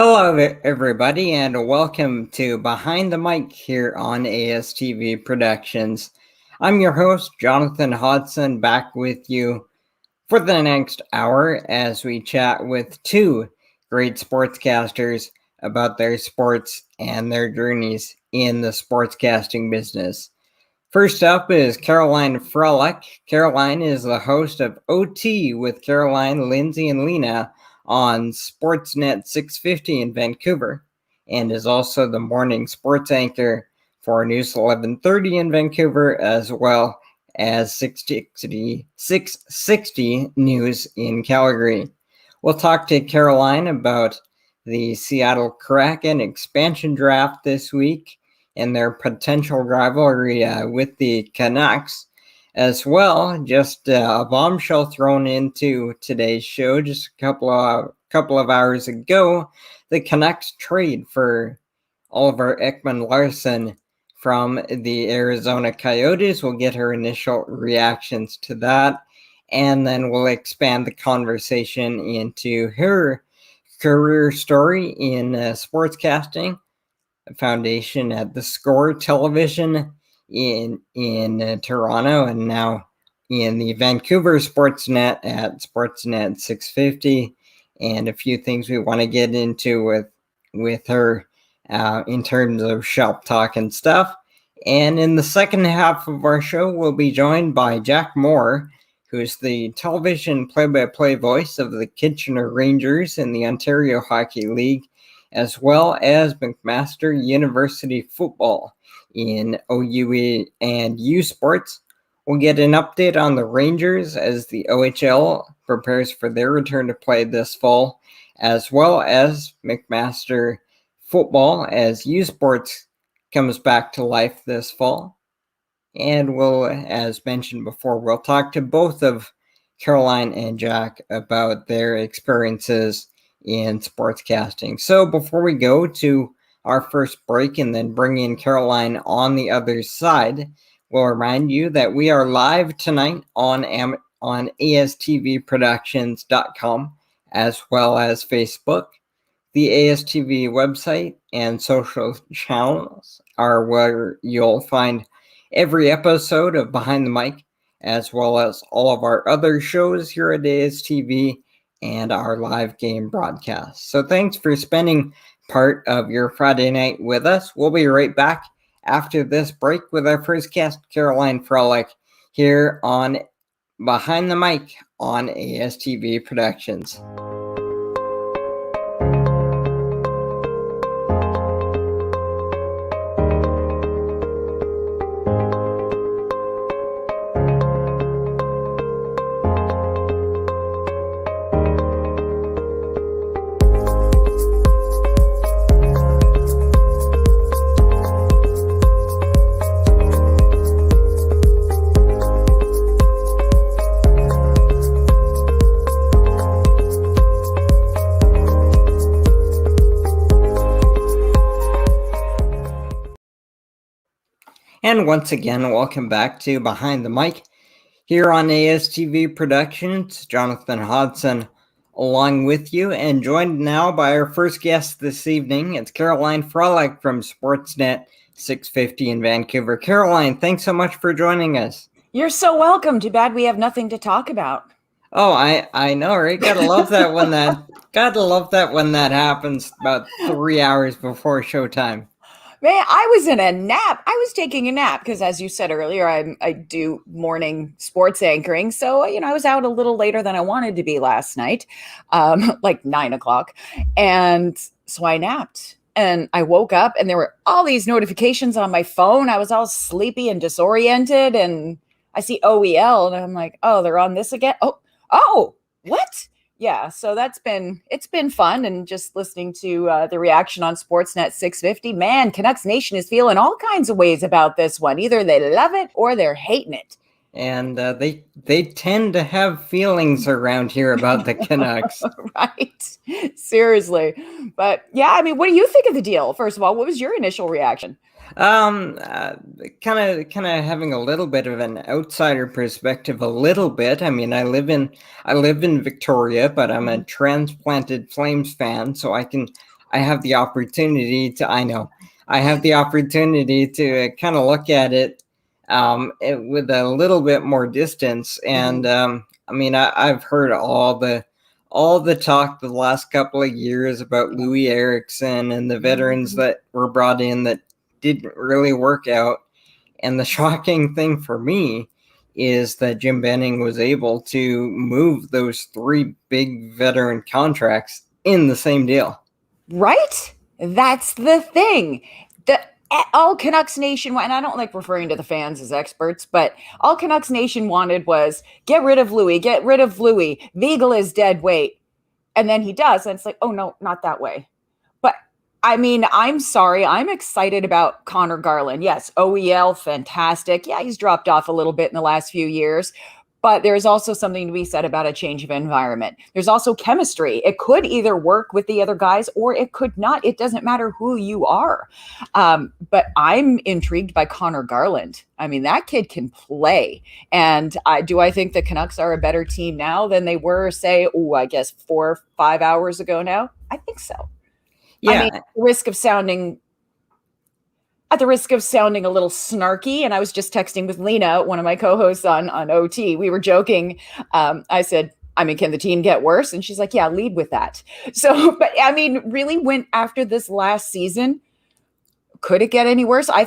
Hello, everybody, and welcome to Behind the Mic here on ASTV Productions. I'm your host, Jonathan Hodgson, back with you for the next hour as we chat with two great sportscasters about their sports and their journeys in the sportscasting business. First up is Caroline Frolic. Caroline is the host of OT with Caroline, Lindsey and Lina on Sportsnet 650 in Vancouver, and is also the morning sports anchor for News 1130 in Vancouver, as well as 660 News in Calgary. We'll talk to Caroline about the Seattle Kraken expansion draft this week and their potential rivalry with the Canucks. As well, just a bombshell thrown into today's show just a couple of hours ago. The Canucks trade for Oliver Ekman-Larsson from the Arizona Coyotes. We'll get her initial reactions to that, and then we'll expand the conversation into her career story in sportscasting, a foundation at The Score Television in Toronto, and now in the Vancouver Sportsnet at Sportsnet 650, and a few things we want to get into with her in terms of shop talk and stuff. And in the second half of our show, we'll be joined by Jack Moore, who's the television play-by-play voice of the Kitchener Rangers in the Ontario Hockey League, as well as McMaster University football in OHL and U Sports. We'll get an update on the Rangers as the OHL prepares for their return to play this fall, as well as McMaster football as U Sports comes back to life this fall. And we'll, as mentioned before, we'll talk to both of Caroline and Jack about their experiences in sportscasting. So before we go to our first break and then bring in Caroline on the other side, we'll remind you that we are live tonight on ASTVproductions.com as well as Facebook. The ASTV website and social channels are where you'll find every episode of Behind the Mic, as well as all of our other shows here at ASTV and our live game broadcast. So thanks for spending part of your Friday night with us. We'll be right back after this break with our first guest, Caroline Frolic, here on Behind the Mic on ASTV Productions. And once again, welcome back to Behind the Mic here on ASTV Productions. Jonathan Hodgson along with you, and joined now by our first guest this evening. It's Caroline Frolic from Sportsnet 650 in Vancouver. Caroline, thanks so much for joining us. You're so welcome. Too bad we have nothing to talk about. Oh, I know, right? Gotta love that when that happens about 3 hours before showtime. Man, I was in a nap. I was taking a nap because, as you said earlier, I do morning sports anchoring. So, I was out a little later than I wanted to be last night, like 9 o'clock. And so I napped and I woke up and there were all these notifications on my phone. I was all sleepy and disoriented, and I see OEL and I'm like, oh, they're on this again. Oh, what? Yeah, so it's been fun, and just listening to the reaction on Sportsnet 650. Man, Canucks Nation is feeling all kinds of ways about this one. Either they love it or they're hating it. And they tend to have feelings around here about the Canucks. Right. Seriously. But yeah, I mean, what do you think of the deal? First of all, what was your initial reaction? Kind of having a little bit of an outsider perspective, a little bit. I mean, I live in Victoria, but I'm a transplanted Flames fan, so I can I have the opportunity to kind of look at it with a little bit more distance. And I mean, I've heard all the talk the last couple of years about Louis Eriksson and the veterans that were brought in that didn't really work out. And the shocking thing for me is that Jim Benning was able to move those 3 big veteran contracts in the same deal. Right? That's the thing. All Canucks Nation, and I don't like referring to the fans as experts, but all Canucks Nation wanted was get rid of Louis. Weagle is dead weight. And then he does. And it's like, oh, no, not that way. But I mean, I'm sorry. I'm excited about Connor Garland. Yes, OEL, fantastic. Yeah, he's dropped off a little bit in the last few years. But there's also something to be said about a change of environment. There's also chemistry. It could either work with the other guys or it could not. It doesn't matter who you are. But I'm intrigued by Connor Garland. I mean, that kid can play. And I think the Canucks are a better team now than they were, say, I guess 4 or 5 hours ago now? I think so. Yeah. I mean, at the risk of sounding a little snarky, and I was just texting with Lina, one of my co-hosts on OT. We were joking. I said, I mean, can the team get worse? And she's like, yeah, lead with that. So, but I mean, really went after this last season. Could it get any worse? I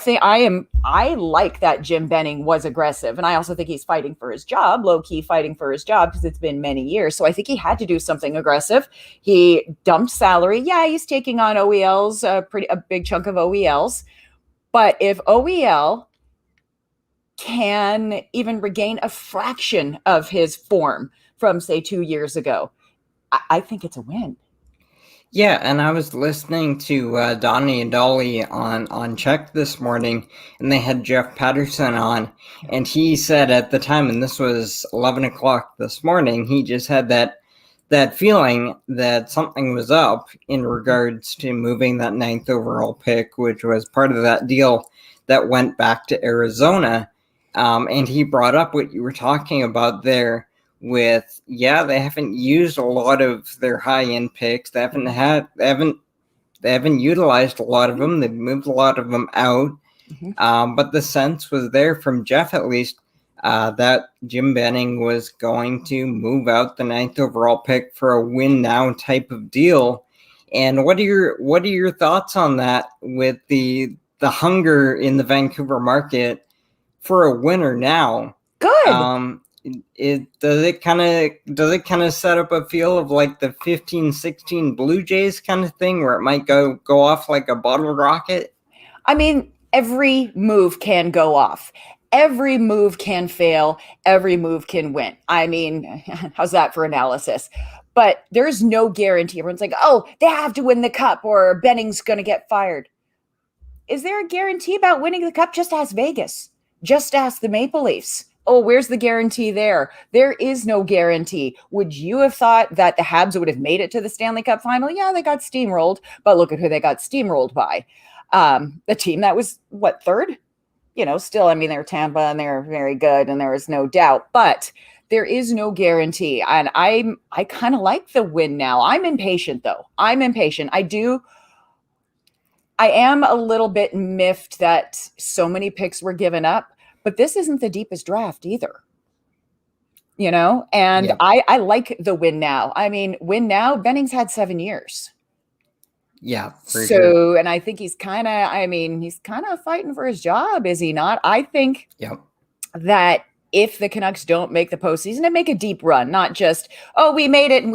like that Jim Benning was aggressive. And I also think he's fighting for his job, low-key fighting for his job, because it's been many years. So I think he had to do something aggressive. He dumped salary. Yeah, he's taking on OELs, a big chunk of OELs. But if OEL can even regain a fraction of his form from, say, 2 years ago, I think it's a win. Yeah, and I was listening to Donnie and Dolly on Check this morning, and they had Jeff Patterson on, and he said at the time, and this was 11 o'clock this morning, he just had that feeling that something was up in regards to moving that 9th overall pick, which was part of that deal that went back to Arizona. And he brought up what you were talking about there with, they haven't used a lot of their high-end picks. They haven't utilized a lot of them. They've moved a lot of them out. Mm-hmm. But the sense was there from Jeff, at least, that Jim Benning was going to move out the 9th overall pick for a win now type of deal. And what are your thoughts on that with the hunger in the Vancouver market for a winner now? Good. Does it kind of set up a feel of like the 15-16 Blue Jays kind of thing where it might go off like a bottle rocket? I mean, every move can go off. Every move can fail. Every move can win. I mean, how's that for analysis? But there's no guarantee. Everyone's like, oh, they have to win the cup or Benning's going to get fired. Is there a guarantee about winning the cup? Just ask Vegas. Just ask the Maple Leafs. Oh, where's the guarantee there? There is no guarantee. Would you have thought that the Habs would have made it to the Stanley Cup final? Yeah, they got steamrolled, but look at who they got steamrolled by. The team that was, third? Still, I mean, they're Tampa and they're very good and there is no doubt, but there is no guarantee. And I kind of like the win now. I'm impatient though. I am a little bit miffed that so many picks were given up, but this isn't the deepest draft either. And yeah. I like the win now. I mean, win now, Benning's had 7 years. Yeah. Sure. And I think he's kind of fighting for his job, is he not? I think that if the Canucks don't make the postseason and make a deep run, not just, we made it and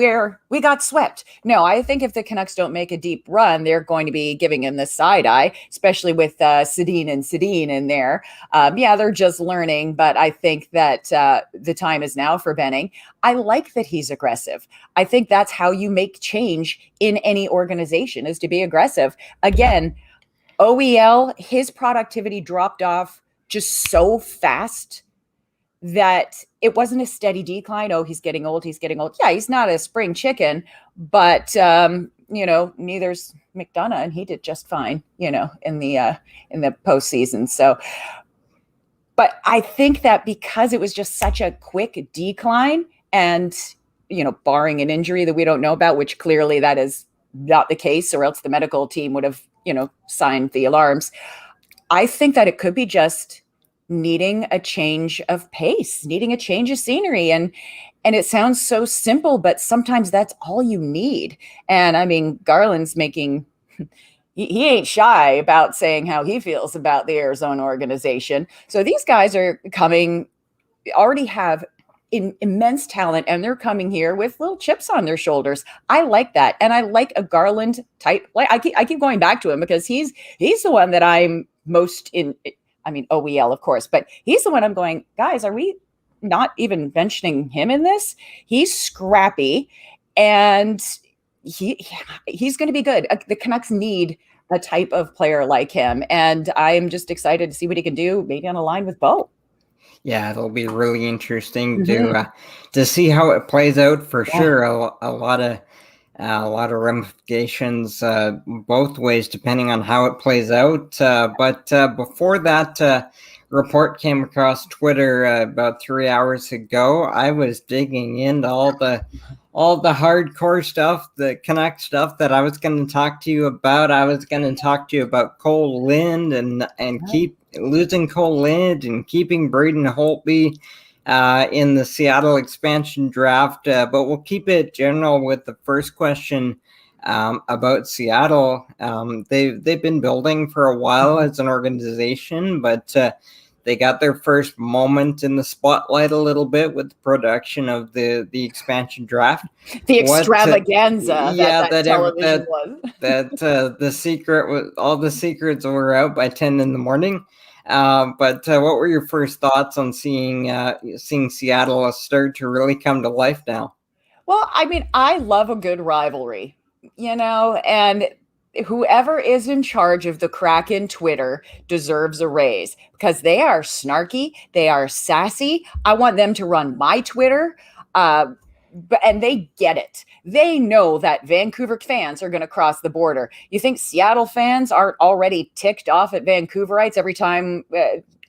we got swept. No, I think if the Canucks don't make a deep run, they're going to be giving him the side eye, especially with Sedin in there. They're just learning, but I think that the time is now for Benning. I like that he's aggressive. I think that's how you make change in any organization, is to be aggressive. Again, OEL, his productivity dropped off just so fast that it wasn't a steady decline. Oh, he's getting old. Yeah, he's not a spring chicken, but neither's McDonough, and he did just fine, in the postseason. So, but I think that because it was just such a quick decline and, barring an injury that we don't know about, which clearly that is not the case, or else the medical team would have, signed the alarms. I think that it could be just needing a change of pace, needing a change of scenery. And it sounds so simple, but sometimes that's all you need. And I mean, Garland's making, he ain't shy about saying how he feels about the Arizona organization. So these guys are coming, already have immense talent, and they're coming here with little chips on their shoulders. I like that. And I like a Garland type. Like I keep going back to him because he's the one that I'm most in. I mean, OEL, of course, but he's the one I'm going, guys, are we not even mentioning him in this? He's scrappy, and he's going to be good. The Canucks need a type of player like him, and I'm just excited to see what he can do, maybe on a line with Bo. Yeah, it'll be really interesting to see how it plays out for sure. A lot of ramifications both ways depending on how it plays out. But before that report came across Twitter about 3 hours ago, I was digging into all the hardcore stuff, the Canuck stuff that I was going to talk to you about. I was going to talk to you about Cole Lind and keep losing Cole Lind and keeping Braden Holtby in the Seattle expansion draft. But we'll keep it general with the first question about Seattle. They've been building for a while as an organization, but they got their first moment in the spotlight a little bit with the production of the expansion draft. The extravaganza that television was. The secret was, all the secrets were out by 10 in the morning. But what were your first thoughts on seeing Seattle start to really come to life now? Well, I mean, I love a good rivalry, and whoever is in charge of the Kraken Twitter deserves a raise because they are snarky. They are sassy. I want them to run my Twitter. And they get it. They know that Vancouver fans are going to cross the border. You think Seattle fans aren't already ticked off at Vancouverites every time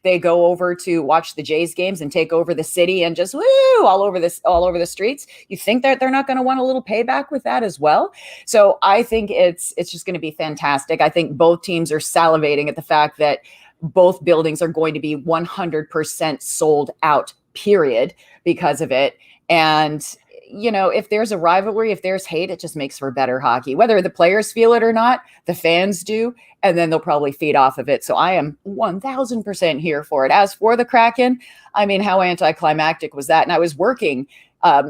they go over to watch the Jays games and take over the city and just all over the streets? You think that they're not going to want a little payback with that as well? So I think it's just going to be fantastic. I think both teams are salivating at the fact that both buildings are going to be 100% sold out, period, because of it. And if there's a rivalry, if there's hate, it just makes for better hockey. Whether the players feel it or not, the fans do, and then they'll probably feed off of it. So I am 1000% here for it. As for the Kraken, I mean, how anticlimactic was that? And I was working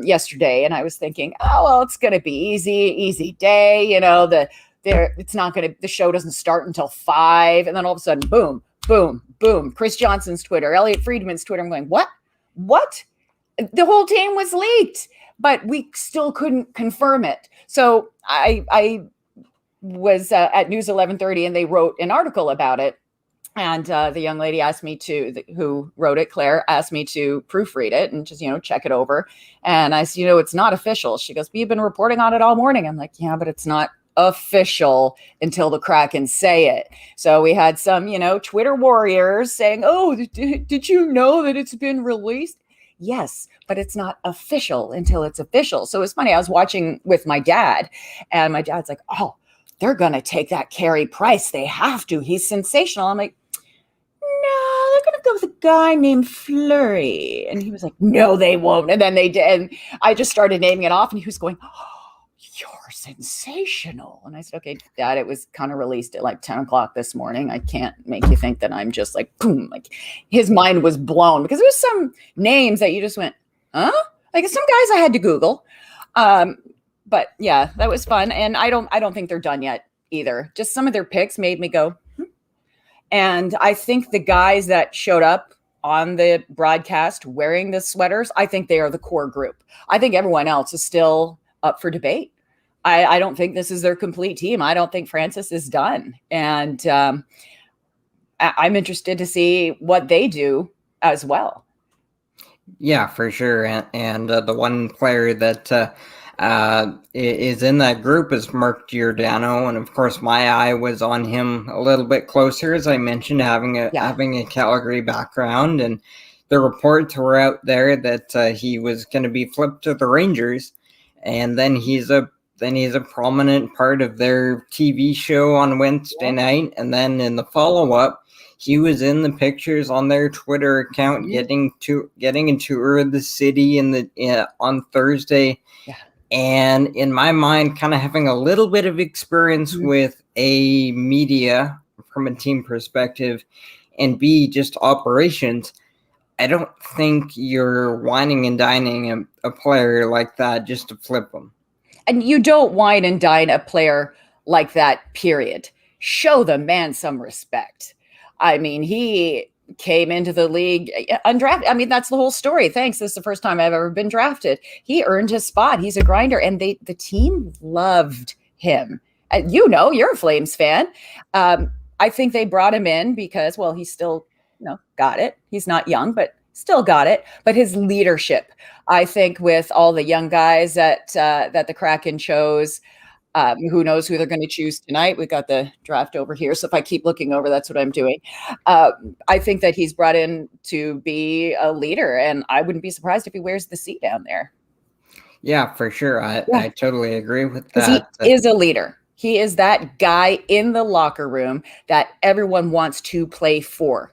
yesterday, and I was thinking, oh, well, it's going to be easy day. It's not going to, the show doesn't start until 5. And then all of a sudden, boom, boom, boom. Chris Johnson's Twitter, Elliot Friedman's Twitter. I'm going, what? The whole team was leaked, but we still couldn't confirm it. So I was at News 1130, and they wrote an article about it. And the young lady asked me who wrote it, Claire, asked me to proofread it and just, check it over. And I said, it's not official. She goes, you've been reporting on it all morning. I'm like, yeah, but it's not official until the Kraken say it. So we had some, Twitter warriors saying, oh, did you know that it's been released? Yes, but it's not official until it's official. So it's funny. I was watching with my dad, and my dad's like, oh, they're going to take that Carey Price. They have to. He's sensational. I'm like, no, they're going to go with a guy named Fleury. And he was like, no, they won't. And then they did. And I just started naming it off, and he was going, oh, you're sensational. And I said, okay, Dad, it was kind of released at like 10 o'clock this morning. I can't make you think that I'm just like, boom, like his mind was blown because there's some names that you just went, huh? Like some guys I had to Google. But yeah, that was fun. And I don't think they're done yet either. Just some of their picks made me go, And I think the guys that showed up on the broadcast wearing the sweaters, I think they are the core group. I think everyone else is still up for debate. I don't think this is their complete team. I don't think Francis is done. And I'm interested to see what they do as well. Yeah, for sure. And the one player that is in that group is Mark Giordano. And of course, my eye was on him a little bit closer, as I mentioned, having a Calgary background. And the reports were out there that he was going to be flipped to the Rangers. And then he's a he's a prominent part of their TV show on Wednesday night. And then in the follow-up, he was in the pictures on their Twitter account, getting a tour of the city on Thursday. Yeah. And in my mind, kind of having a little bit of experience with a media from a team perspective, and B, just operations. I don't think you're whining and dining a player like that just to flip them. And you don't wine and dine a player like that, period. Show the man some respect. I mean, he came into the league undrafted. I mean, that's the whole story. Thanks. This is the first time I've ever been drafted. He earned his spot. He's a grinder. And the team loved him. You're a Flames fan. I think they brought him in because, well, he's still, got it. He's not young, but still got it. But his leadership, I think, with all the young guys that the Kraken chose, who knows who they're going to choose tonight? We've got the draft over here. So if I keep looking over, that's what I'm doing. I think that he's brought in to be a leader, and I wouldn't be surprised if he wears the C down there. Yeah, for sure. I totally agree with that. He is a leader. He is that guy in the locker room that everyone wants to play for.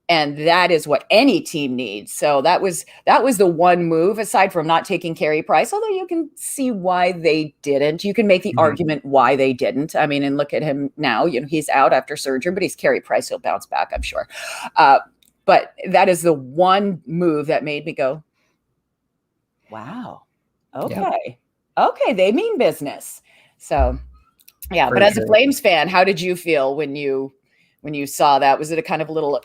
And that is what any team needs. So that was the one move, aside from not taking Carey Price, although you can see why they didn't. You can make the argument why they didn't. I mean, and look at him now. He's out after surgery, but he's Carey Price. He'll bounce back, I'm sure. But that is the one move that made me go, wow, okay. Yeah. Okay, they mean business. So, yeah. But as a Flames fan, how did you feel when you saw that? Was it a kind of a little...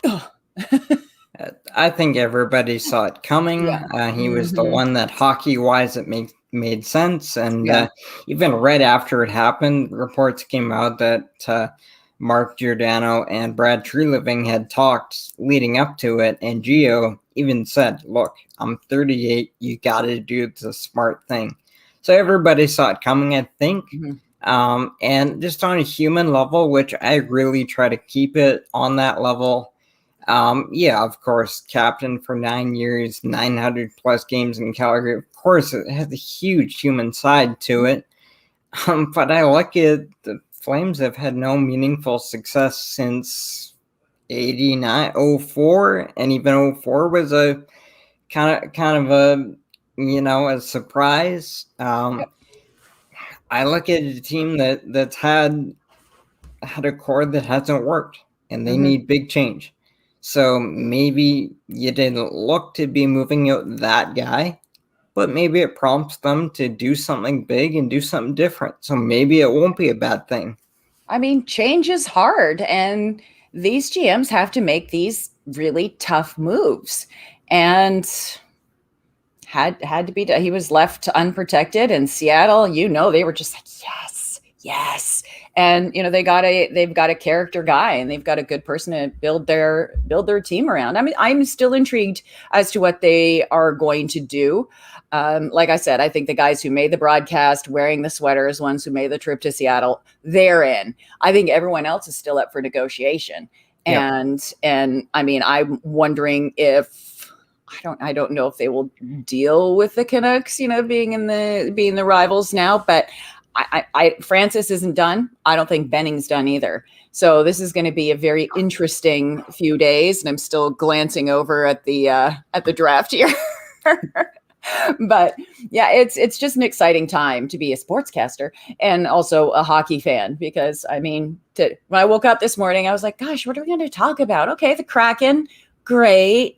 I think everybody saw it coming. Yeah. He was the one that hockey-wise it made sense. And even right after it happened, reports came out that Mark Giordano and Brad Treliving had talked leading up to it. And Gio even said, look, I'm 38. You got to do the smart thing. So everybody saw it coming, I think. And just on a human level, which I really try to keep it on that level. Of course, captain for 9 years, 900 plus games in Calgary. Of course, it has a huge human side to it. But I look at the Flames have had no meaningful success since 04, and even 04 was a kind of a surprise. I look at a team that's had a core that hasn't worked, and they need big change. So maybe you didn't look to be moving out that guy, but maybe it prompts them to do something big and do something different. So maybe it won't be a bad thing. I mean, change is hard, and these GMs have to make these really tough moves. And had to be done. He was left unprotected in Seattle. They were just like, yes. And they've got a character guy, and they've got a good person to build their team around. I mean, I'm still intrigued as to what they are going to do. Like I said, I think the guys who made the broadcast wearing the sweaters, ones who made the trip to Seattle, they're in. I think everyone else is still up for negotiation. And I mean, I'm wondering if I don't know if they will deal with the Canucks, being the rivals now, but Francis isn't done. I don't think Benning's done either. So this is going to be a very interesting few days, and I'm still glancing over at the draft here. But yeah, it's just an exciting time to be a sportscaster and also a hockey fan, because I mean, when I woke up this morning, I was like, gosh, what are we going to talk about? Okay, the Kraken, great.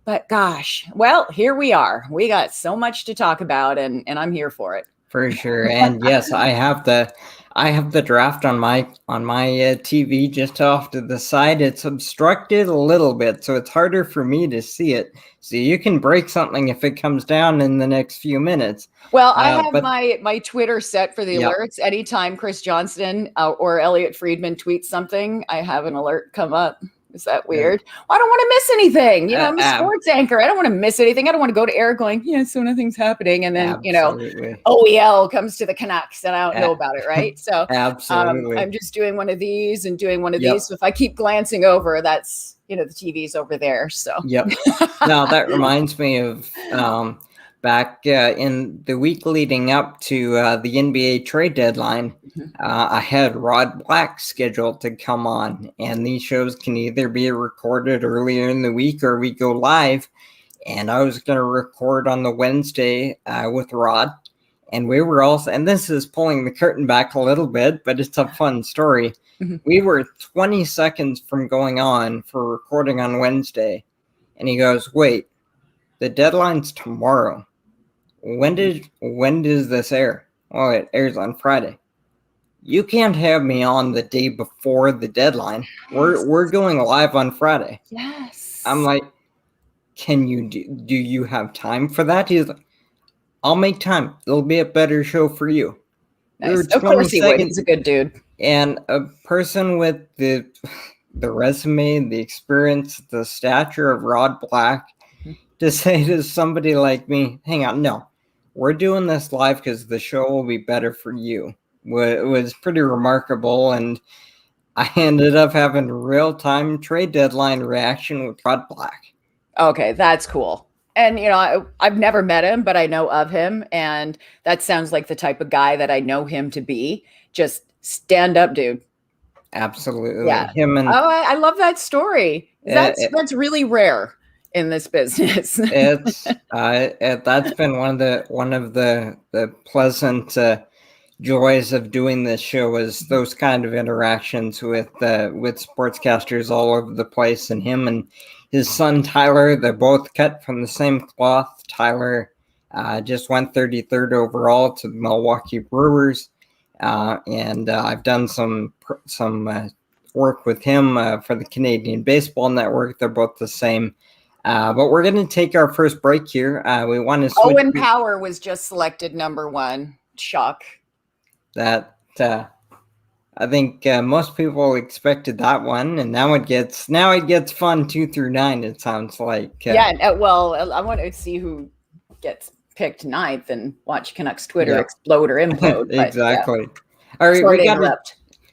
But gosh, well, here we are. We got so much to talk about, and I'm here for it. For sure. And yes, I have the draft on my TV just off to the side. It's obstructed a little bit, so it's harder for me to see it. So you can break something if it comes down in the next few minutes. Well, I have my Twitter set for the alerts. Anytime Chris Johnston or Elliot Friedman tweets something, I have an alert come up. Is that weird? Yeah. Well, I don't want to miss anything. I'm a sports anchor. I don't want to miss anything. I don't want to go to air going, so nothing's happening. And then, OEL comes to the Canucks and I don't know about it, right? So absolutely. I'm just doing one of these and doing one of these. So if I keep glancing over, that's, the TV's over there. So Now that reminds me of back in the week leading up to the NBA trade deadline, I had Rod Black scheduled to come on, and these shows can either be recorded earlier in the week or we go live. And I was going to record on the Wednesday with Rod, and we were also, and this is pulling the curtain back a little bit, but it's a fun story. We were 20 seconds from going on for recording on Wednesday, and he goes, "Wait, the deadline's tomorrow. When does this air?" "Well, it airs on Friday." "You can't have me on the day before the deadline. We're going live on Friday." Yes. I'm like, "Can you do you have time for that?" He's like, "I'll make time. It'll be a better show for you." Nice. Of course he would. He's a good dude. And a person with the resume, the experience, the stature of Rod Black, to say to somebody like me, "Hang on, no, we're doing this live because the show will be better for you," was pretty remarkable. And I ended up having real-time trade deadline reaction with Rod Black. Okay, that's cool. And, I've never met him, but I know of him. And that sounds like the type of guy that I know him to be. Just stand up, dude. Absolutely. Yeah. I love that story. That's really rare in this business. That's been one of the pleasant joys of doing this show, is those kind of interactions with sportscasters all over the place. And him and his son Tyler, they're both cut from the same cloth. Tyler just went 33rd overall to the Milwaukee Brewers, and I've done some work with him for the Canadian Baseball Network. They're both the same. But we're going to take our first break here. We want to switch. Owen Power was just selected number 1. Shock. That I think most people expected that one, and now it gets fun 2 through 9. It sounds like. Well, I want to see who gets picked 9th and watch Canucks Twitter explode or implode. Exactly. All right,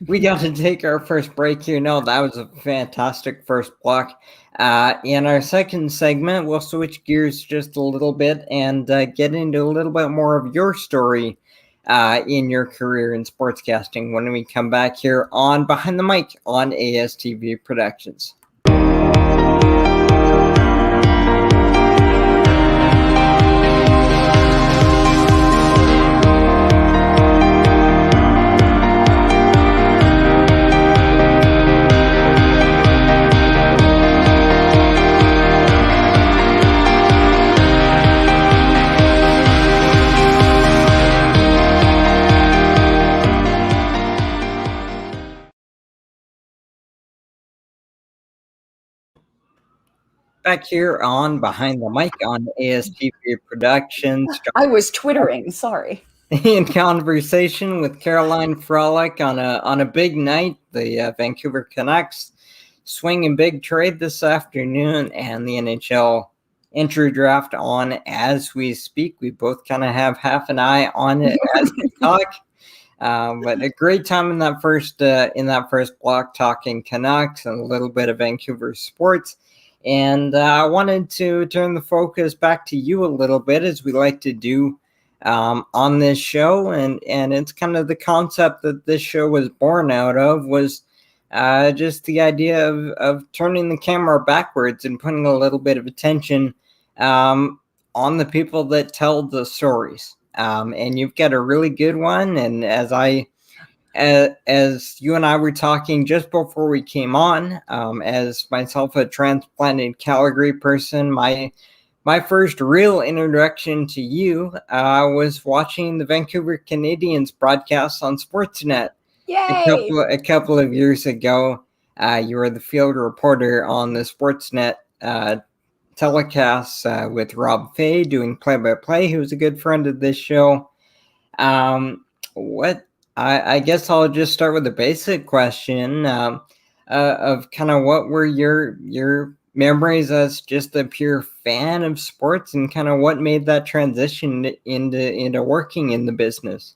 we got to take our first break here. No, that was a fantastic first block. In our second segment, we'll switch gears just a little bit and get into a little bit more of your story in your career in sportscasting when we come back here on Behind the Mic on ASTV Productions. Back here on Behind the Mic on ASTV Productions. I was twittering, sorry. In conversation with Caroline Frolic on a big night, the Vancouver Canucks swinging big trade this afternoon, and the NHL entry draft on as we speak. We both kind of have half an eye on it as we talk. But a great time in that first block, talking Canucks and a little bit of Vancouver sports. And I wanted to turn the focus back to you a little bit, as we like to do on this show. And it's kind of the concept that this show was born out of, was just the idea of turning the camera backwards and putting a little bit of attention on the people that tell the stories. And you've got a really good one. And as you and I were talking just before we came on, as myself a transplanted Calgary person, my first real introduction to you was watching the Vancouver Canadians broadcast on Sportsnet. Yay! A couple of years ago. You were the field reporter on the Sportsnet telecasts with Rob Fay doing play-by-play, who's a good friend of this show. I guess I'll just start with a basic question of kind of what were your memories as just a pure fan of sports, and kind of what made that transition into working in the business?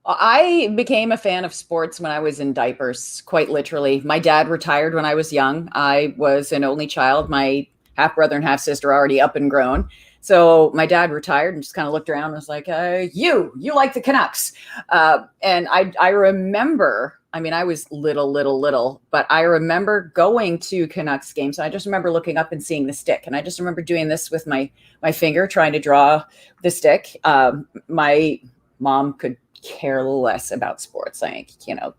I became a fan of sports when I was in diapers, quite literally. My dad retired when I was young. I was an only child. My half brother and half sister already up and grown. So my dad retired and just kind of looked around and was like, you like the Canucks. And I remember, I mean, I was little, but I remember going to Canucks games. And I just remember looking up and seeing the stick. And I just remember doing this with my finger, trying to draw the stick. My mom could care less about sports. Like,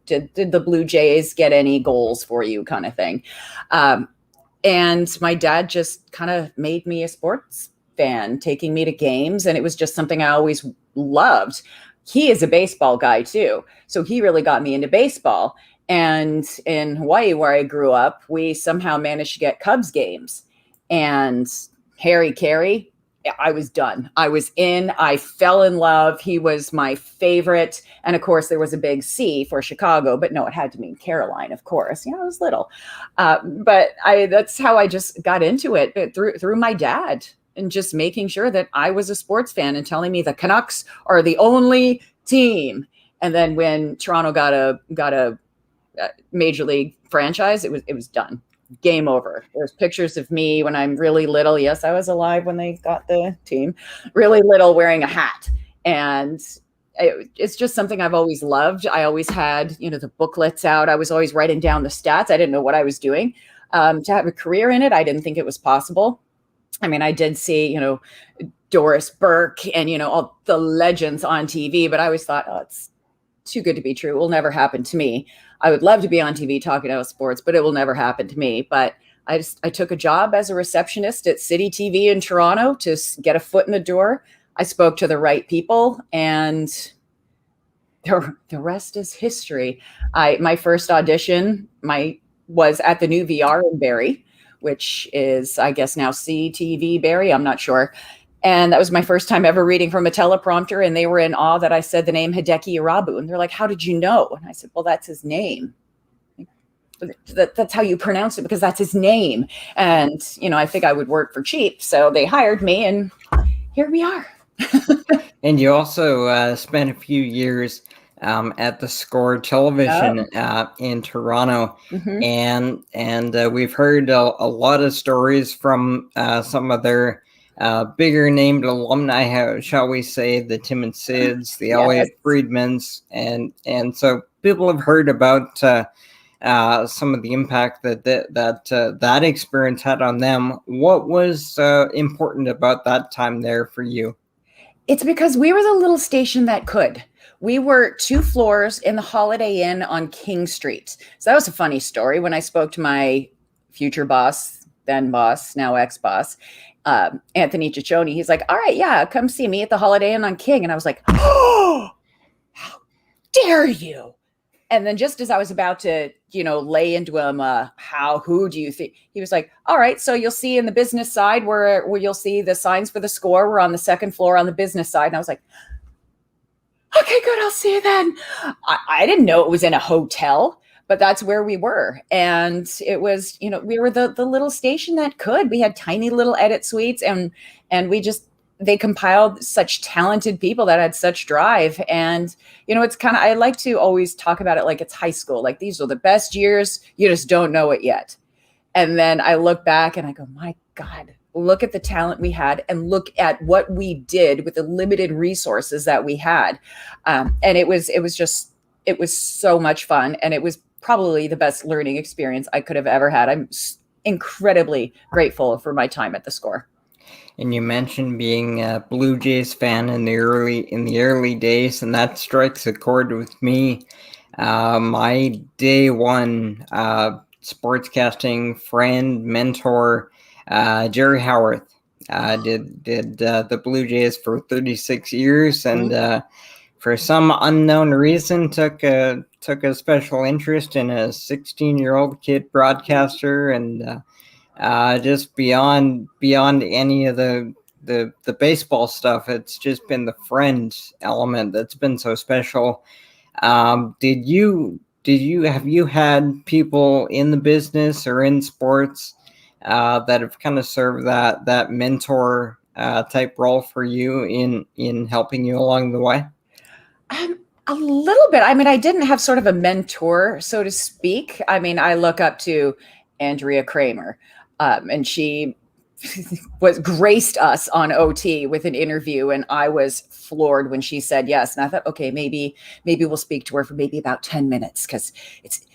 did the Blue Jays get any goals for you kind of thing. And my dad just kind of made me a sports fan, taking me to games. And it was just something I always loved. He is a baseball guy too. So he really got me into baseball. And in Hawaii, where I grew up, we somehow managed to get Cubs games. And Harry Carey, I was done. I was in. I fell in love. He was my favorite. And of course, there was a big C for Chicago, but no, it had to mean Caroline, of course. I was little. But that's how I just got into it, through my dad, and just making sure that I was a sports fan and telling me the Canucks are the only team. And then when Toronto got a major league franchise, it was done. Game over. There's pictures of me when I'm really little. Yes, I was alive when they got the team. Really little, wearing a hat. And it's just something I've always loved. I always had, the booklets out. I was always writing down the stats. I didn't know what I was doing. To have a career in it, I didn't think it was possible. I mean, I did see, Doris Burke and, all the legends on TV, but I always thought, oh, it's too good to be true. It will never happen to me. I would love to be on TV talking about sports, but it will never happen to me. But I took a job as a receptionist at City TV in Toronto to get a foot in the door. I spoke to the right people, and the rest is history. My first audition was at the new VR in Barrie, which is, I guess, now CTV Barrie. I'm not sure. And that was my first time ever reading from a teleprompter. And they were in awe that I said the name Hideki Irabu. And they're like, how did you know? And I said, well, that's his name. That's how you pronounce it, because that's his name. And, I think I would work for cheap. So they hired me, and here we are. And you also spent a few years at the Score television in Toronto. Mm-hmm. And we've heard a lot of stories from some of their bigger named alumni, shall we say, the Tim and Sids, the Elliot Friedmans. And so people have heard about some of the impact that experience had on them. What was important about that time there for you? It's because we were the little station that could. We were 2 floors in the Holiday Inn on King Street. So that was a funny story. When I spoke to my future boss, then boss, now ex-boss, Anthony Ciccione, he's like, all right, yeah, come see me at the Holiday Inn on King. And I was like, oh, how dare you? And then just as I was about to, lay into him, who do you think? He was like, all right, so you'll see in the business side where you'll see the signs for the Score. We're on the 2nd floor on the business side. And I was like, okay, good, I'll see you then. I didn't know it was in a hotel, but that's where we were. And it was, we were the little station that could. We had tiny little edit suites, and they compiled such talented people that had such drive. And, it's kind of, I like to always talk about it like it's high school. Like, these are the best years. You just don't know it yet. And then I look back and I go, my God, look at the talent we had, and look at what we did with the limited resources that we had. And it was so much fun. And it was probably the best learning experience I could have ever had. I'm incredibly grateful for my time at the Score. And you mentioned being a Blue Jays fan in the early days, and that strikes a chord with me. My day one sportscasting friend, mentor, Jerry Howarth, did the Blue Jays for 36 years, and for some unknown reason took a special interest in a 16-year-old kid broadcaster, and just beyond any of the baseball stuff, it's just been the friend element that's been so special. Have you had people in the business or in sports that have kind of served that mentor type role for you in helping you along the way? A little bit. I mean, I didn't have sort of a mentor, so to speak. I mean, I look up to Andrea Kramer. And she was graced us on OT with an interview, and I was floored when she said yes. And I thought, okay, maybe we'll speak to her for maybe about 10 minutes because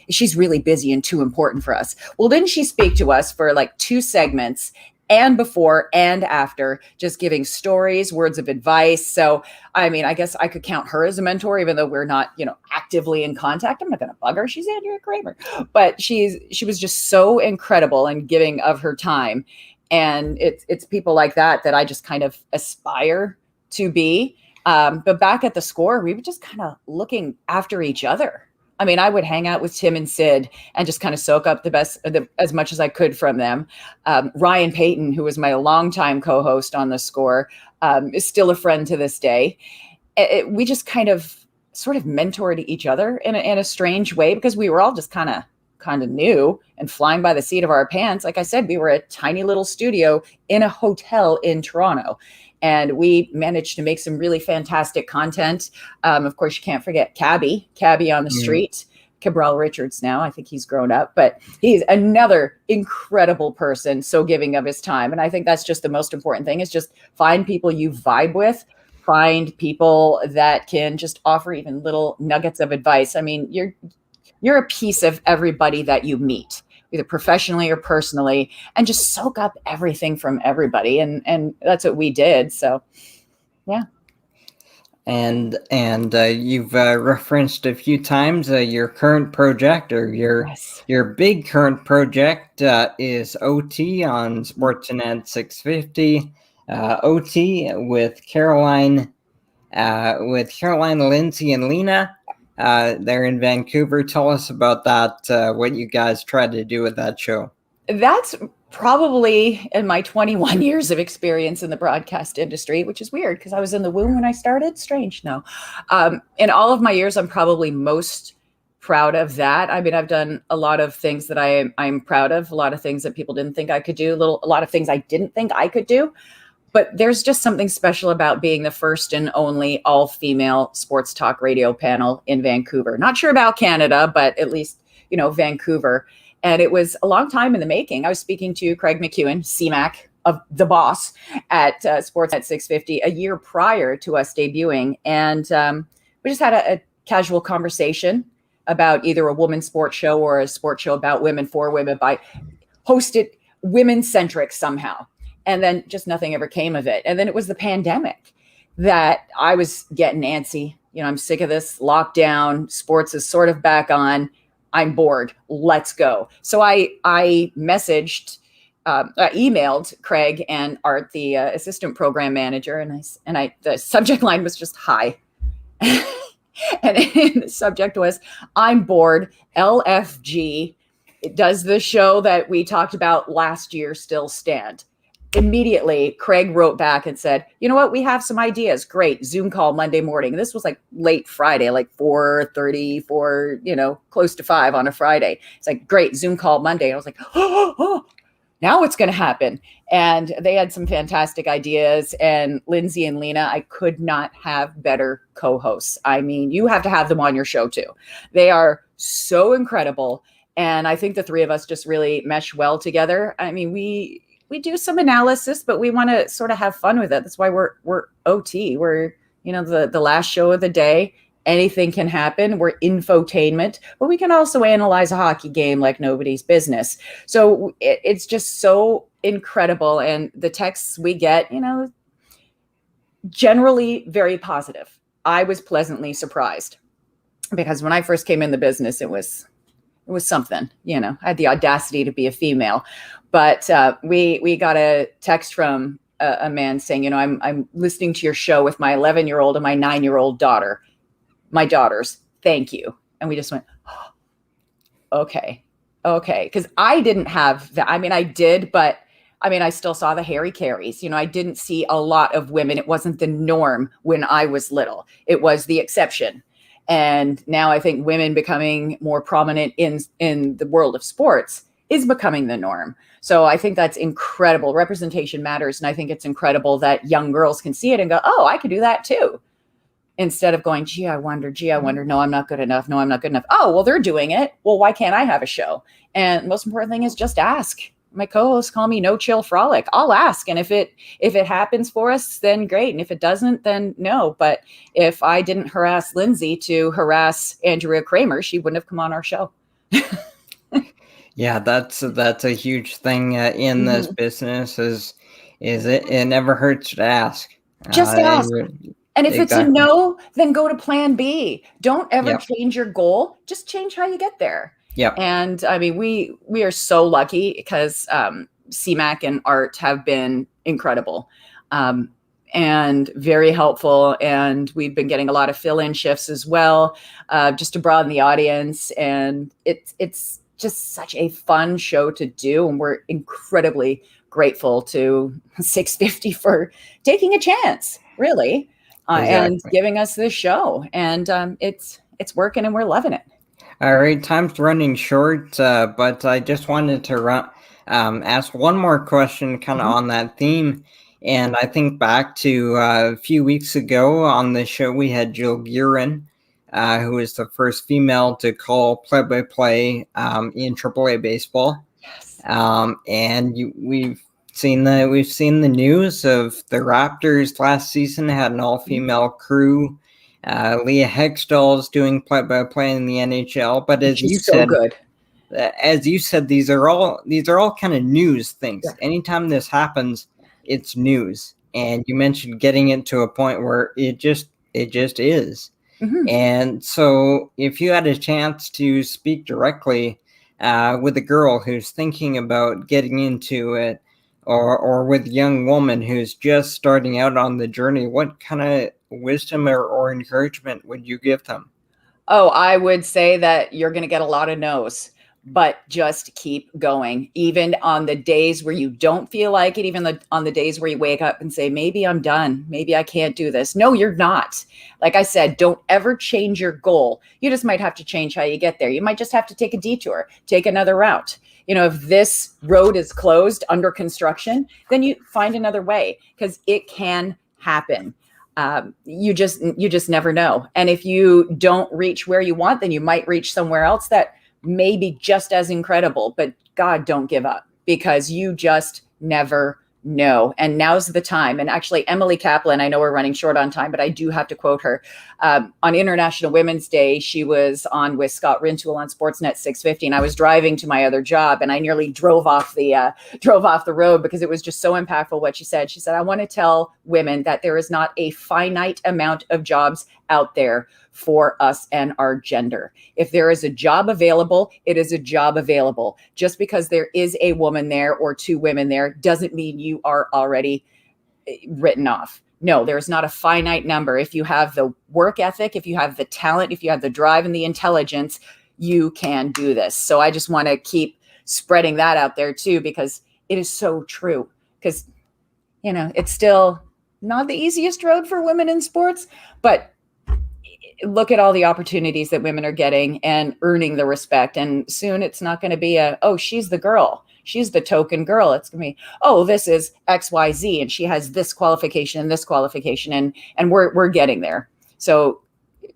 she's really busy and too important for us. Well, didn't she speak to us for like 2 segments, and before and after, just giving stories, words of advice. So, I mean, I guess I could count her as a mentor, even though we're not, actively in contact. I'm not going to bug her. She's Andrea Kramer, but she was just so incredible and giving of her time. And it's people like that I just kind of aspire to be. But back at the Score, we were just kind of looking after each other. I mean, I would hang out with Tim and Sid and just kind of soak up as much as I could from them. Ryan Payton, who was my longtime co-host on the Score, is still a friend to this day. We just kind of sort of mentored each other in a strange way, because we were all just kind of new and flying by the seat of our pants. Like I said, we were a tiny little studio in a hotel in Toronto. And we managed to make some really fantastic content. Of course, you can't forget Cabby on the street, Cabral Richards now. I think he's grown up, but he's another incredible person, so giving of his time. And I think that's just the most important thing, is just find people you vibe with, find people that can just offer even little nuggets of advice. I mean, you're a piece of everybody that you meet, either professionally or personally, and just soak up everything from everybody. And that's what we did. So, yeah. And you've referenced a few times your current project, or your big current project is OT on Sportsnet 650. OT with Caroline, Lindsey and Lina. They're in Vancouver. Tell us about that, what you guys tried to do with that show. That's probably in my 21 years of experience in the broadcast industry, which is weird because I was in the womb when I started. Strange, no. In all of my years, I'm probably most proud of that. I mean, I've done a lot of things that I'm proud of, a lot of things that people didn't think I could do, a lot of things I didn't think I could do. But there's just something special about being the first and only all-female sports talk radio panel in Vancouver. Not sure about Canada, but at least, Vancouver. And it was a long time in the making. I was speaking to Craig McEwen, CMAC, of the boss at Sportsnet 650 a year prior to us debuting. And we just had a casual conversation about either a women's sports show or a sports show about women, for women, hosted women-centric somehow. And then just nothing ever came of it. And then it was the pandemic that I was getting antsy. I'm sick of this lockdown. Sports is sort of back on. I'm bored. Let's go. So I emailed Craig and Art, the assistant program manager, and the subject line was just hi. And the subject was, I'm bored. LFG. Does the show that we talked about last year still stand? Immediately, Craig wrote back and said, you know what? We have some ideas. Great. Zoom call Monday morning. This was like late Friday, like 4:30, close to 5 on a Friday. It's like, great. Zoom call Monday. And I was like, oh, now it's going to happen. And they had some fantastic ideas. And Lindsey and Lina, I could not have better co-hosts. I mean, you have to have them on your show too. They are so incredible. And I think the three of us just really mesh well together. I mean, we do some analysis, but we want to sort of have fun with it. That's why we're OT. We're, the last show of the day. Anything can happen. We're infotainment, but we can also analyze a hockey game like nobody's business. So it's just so incredible. And the texts we get, generally very positive. I was pleasantly surprised because when I first came in the business, it was something, I had the audacity to be a female. But we got a text from a man saying, I'm listening to your show with my 11-year-old and my 9-year-old daughter. My daughters, thank you. And we just went, oh, okay. Because I didn't have that. I mean, I did, but I still saw the hairy carries. I didn't see a lot of women. It wasn't the norm when I was little. It was the exception. And now I think women becoming more prominent in the world of sports is becoming the norm. So I think that's incredible. Representation matters. And I think it's incredible that young girls can see it and go, oh, I could do that too. Instead of going, gee, I wonder. No, I'm not good enough. Oh, well, they're doing it. Well, why can't I have a show? And the most important thing is just ask. my co-hosts call me No Chill Frolic. I'll ask. And if it happens for us, then great. And if it doesn't, then no. But if I didn't harass Lindsey to harass Andrea Kramer, she wouldn't have come on our show. Yeah, that's a huge thing in this business is it never hurts to ask. Just ask. And if it's a no, then go to plan B. Don't ever change your goal. Just change how you get there. Yeah. And I mean, we are so lucky because CMAC and Art have been incredible and very helpful. And we've been getting a lot of fill-in shifts as well, just to broaden the audience. And it's just such a fun show to do. And we're incredibly grateful to 650 for taking a chance, really, and giving us this show. And it's working and we're loving it. All right, time's running short, but I just wanted to ask one more question kind of on that theme. And I think back to a few weeks ago on the show, we had Jill Guerin, who is the first female to call play-by-play in AAA baseball. Yes. And we've seen the news of the Raptors last season had an all-female crew. Leah Hextall is doing play-by-play in the NHL, but as you said, these are all kind of news things. Yeah. Anytime this happens, it's news. And you mentioned getting it to a point where it just is. Mm-hmm. And so, if you had a chance to speak directly with a girl who's thinking about getting into it, or with a young woman who's just starting out on the journey, what kind of wisdom or encouragement would you give them? Oh, I would say that you're going to get a lot of no's, but just keep going. Even on the days where you don't feel like it, even on the days where you wake up and say, maybe I'm done. Maybe I can't do this. No, you're not. Like I said, don't ever change your goal. You just might have to change how you get there. You might just have to take a detour, take another route. You know, if this road is closed under construction, then you find another way because it can happen. You just never know. And if you don't reach where you want, then you might reach somewhere else that may be just as incredible. But God, don't give up because you just never know. And now's the time. And actually, Emily Kaplan, I know we're running short on time, but I do have to quote her. On International Women's Day, she was on with Scott Rintoul on Sportsnet 650. And I was driving to my other job and I nearly drove off the road because it was just so impactful what she said. She said, I want to tell women that there is not a finite amount of jobs out there for us and our gender. If there is a job available, it is a job available. Just because there is a woman there or two women there doesn't mean you are already written off. No, there's not a finite number. If you have the work ethic, if you have the talent, if you have the drive and the intelligence, you can do this. So I just want to keep spreading that out there too, because it is so true. Because, you know, it's still not the easiest road for women in sports, but look at all the opportunities that women are getting and earning the respect. And soon it's not going to be she's the girl. She's the token girl. It's going to be, this is XYZ and she has this qualification and this qualification. And we're getting there. So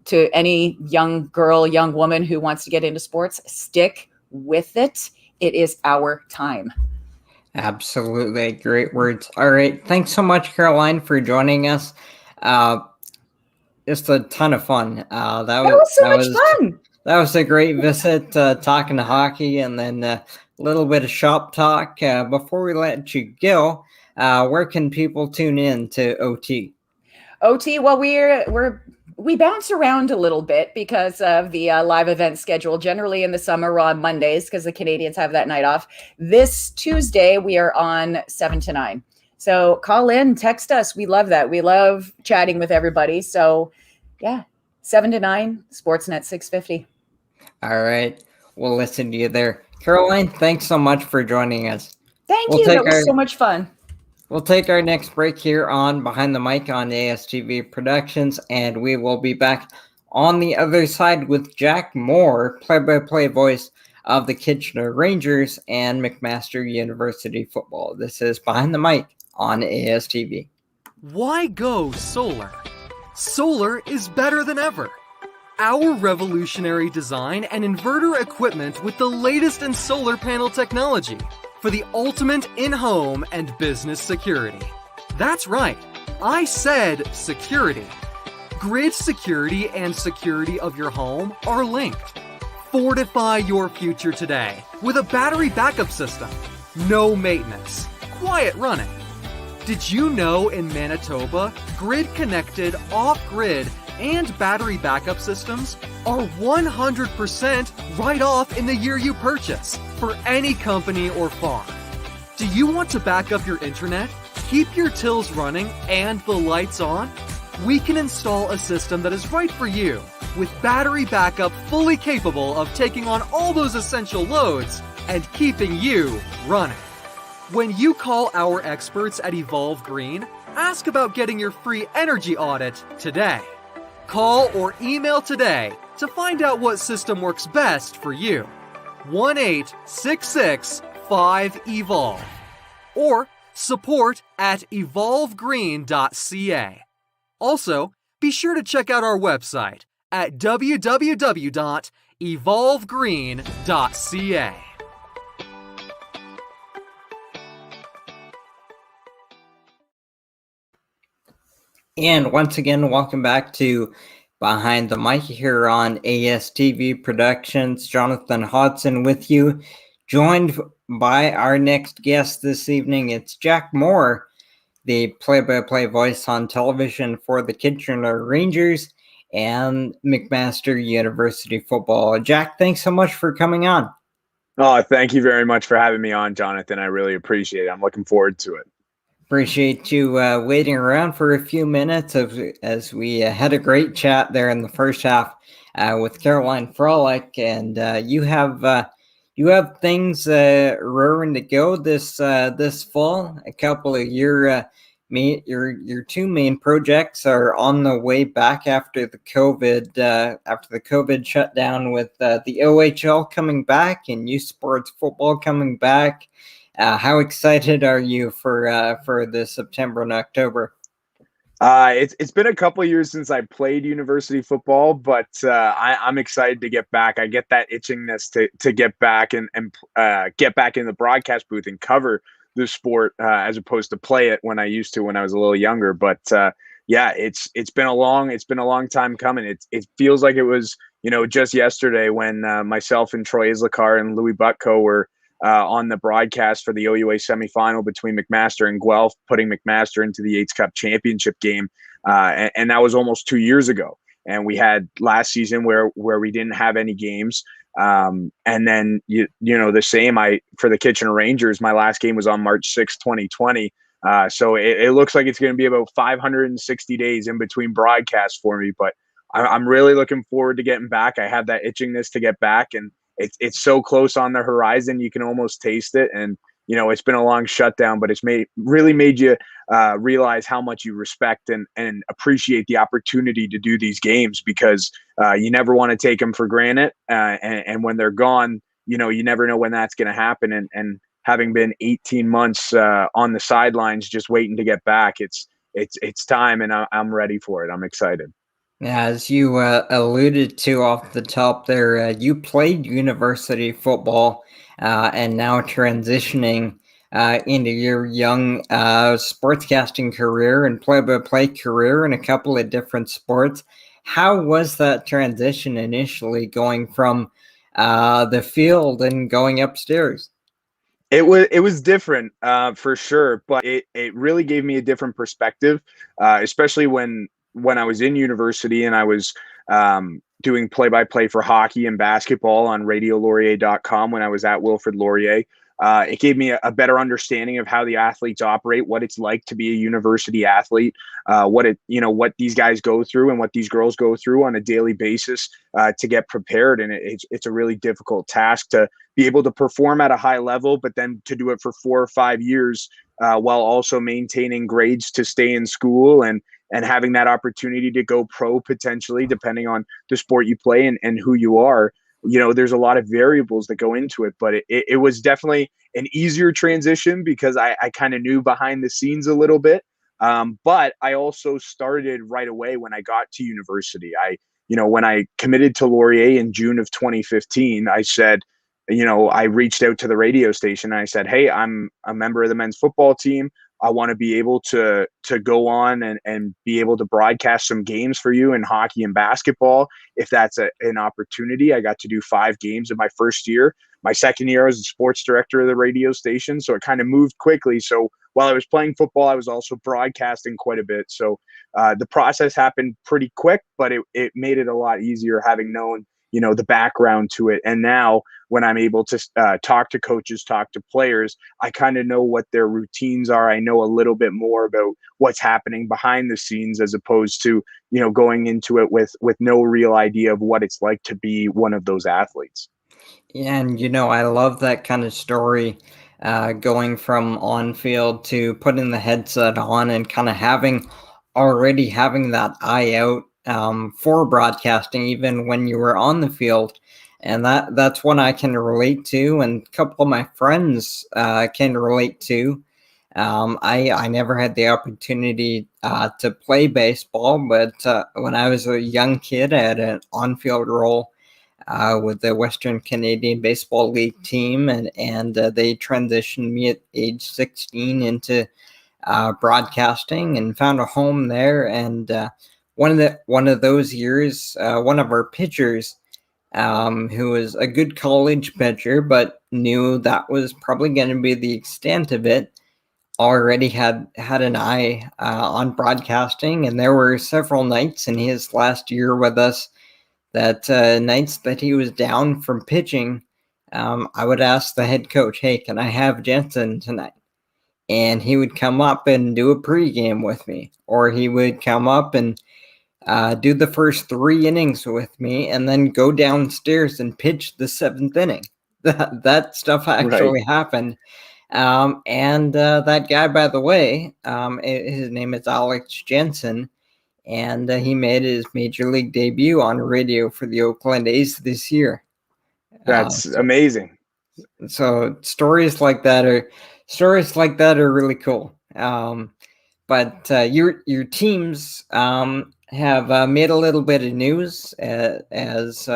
to any young girl, young woman who wants to get into sports, stick with it. It is our time. Absolutely. Great words. All right. Thanks so much, Caroline, for joining us. Just a ton of fun. That was so much fun. That was a great visit, talking to hockey and then a little bit of shop talk. Before we let you go, where can people tune in to OT? OT, well, we bounce around a little bit because of the live event schedule. Generally in the summer, we're on Mondays because the Canadians have that night off. This Tuesday, we are on 7 to 9. So call in, text us. We love that. We love chatting with everybody. So yeah, 7 to 9, Sportsnet 650. All right. We'll listen to you there. Caroline, thanks so much for joining us. Thank you. That was so much fun. We'll take our next break here on Behind the Mic on ASTV Productions, and we will be back on the other side with Jack Moore, play-by-play voice of the Kitchener Rangers and McMaster University football. This is Behind the Mic on ASTV. Why go solar? Solar is better than ever. Our revolutionary design and inverter equipment with the latest in solar panel technology for the ultimate in-home and business security. That's right, I said security. Grid security and security of your home are linked. Fortify your future today with a battery backup system. No maintenance, quiet running. Did you know in Manitoba, grid-connected, off-grid, and battery backup systems are 100% right off in the year you purchase for any company or farm? Do you want to back up your internet, keep your tills running, and the lights on? We can install a system that is right for you with battery backup fully capable of taking on all those essential loads and keeping you running. When you call our experts at Evolve Green, ask about getting your free energy audit today. Call or email today to find out what system works best for you. 1-866-5EVOLVE or support@evolvegreen.ca. Also, be sure to check out our website at www.evolvegreen.ca. And once again, welcome back to Behind the Mic here on ASTV Productions. Jonathan Hodgson with you, joined by our next guest this evening. It's Jack Moore, the play-by-play voice on television for the Kitchener Rangers and McMaster University football. Jack, thanks so much for coming on. Oh, thank you very much for having me on, Jonathan. I really appreciate it. I'm looking forward to it. Appreciate you waiting around for a few minutes as we had a great chat there in the first half with Caroline Frolic, and you have things roaring to go this fall. A couple of your two main projects are on the way back after the COVID shutdown, with the OHL coming back and U Sports football coming back. How excited are you for this September and October? It's been a couple of years since I played university football, but I'm excited to get back. I get that itchingness to get back and get back in the broadcast booth and cover the sport as opposed to play it when I used to when I was a little younger. But yeah, it's been a long time coming. It feels like it was just yesterday when myself and Troy Islikar and Louis Butko were on the broadcast for the OUA semifinal between McMaster and Guelph, putting McMaster into the Yates Cup championship game. And that was almost 2 years ago. And we had last season where we didn't have any games. And then, the same, for the Kitchener Rangers, my last game was on March 6th, 2020. So it looks like it's going to be about 560 days in between broadcasts for me, but I'm really looking forward to getting back. I have that itchingness to get back, and it's so close on the horizon, you can almost taste it. And it's been a long shutdown, but it's really made you realize how much you respect and appreciate the opportunity to do these games, because you never want to take them for granted. And when they're gone, you never know when that's going to happen. And having been 18 months on the sidelines, just waiting to get back, it's time, and I'm ready for it. I'm excited. As you alluded to off the top there, you played university football and now transitioning into your young sportscasting career and play-by-play career in a couple of different sports. How was that transition initially, going from the field and going upstairs? It was different for sure, but it really gave me a different perspective, especially when I was in university and I was doing play-by-play for hockey and basketball on radiolaurier.com when I was at Wilfred Laurier. It gave me a better understanding of how the athletes operate, what it's like to be a university athlete, what these guys go through and what these girls go through on a daily basis to get prepared. And it's a really difficult task to be able to perform at a high level, but then to do it for 4 or 5 years while also maintaining grades to stay in school and having that opportunity to go pro potentially, depending on the sport you play and who you are. There's a lot of variables that go into it, but it was definitely an easier transition because I kind of knew behind the scenes a little bit. But I also started right away when I got to university. When I committed to Laurier in June of 2015, I said, I reached out to the radio station and I said, hey, I'm a member of the men's football team. I want to be able to go on and be able to broadcast some games for you in hockey and basketball. If that's an opportunity, I got to do 5 games in my first year. My second year, I was the sports director of the radio station. So it kind of moved quickly. So while I was playing football, I was also broadcasting quite a bit. So the process happened pretty quick, but it made it a lot easier having known, the background to it. And now when I'm able to talk to coaches, talk to players, I kind of know what their routines are. I know a little bit more about what's happening behind the scenes, as opposed to, going into it with no real idea of what it's like to be one of those athletes. Yeah, and I love that kind of story, going from on field to putting the headset on and kind of already having that eye out for broadcasting, even when you were on the field. And that's one I can relate to, and a couple of my friends can relate to. I never had the opportunity to play baseball, but when I was a young kid, I had an on-field role with the Western Canadian Baseball League team, and they transitioned me at age 16 into broadcasting and found a home there. And one of those years, one of our pitchers, who was a good college pitcher but knew that was probably going to be the extent of it, already had an eye on broadcasting. And there were several nights in his last year with us that nights that he was down from pitching, I would ask the head coach, hey, can I have Jensen tonight? And he would come up and do a pregame with me, or he would come up and do the first 3 innings with me, and then go downstairs and pitch the 7th inning. That stuff actually happened. And that guy, by the way, his name is Alex Jensen, and he made his major league debut on radio for the Oakland A's this year. That's amazing. So stories like that are really cool. But your teams have made a little bit of news as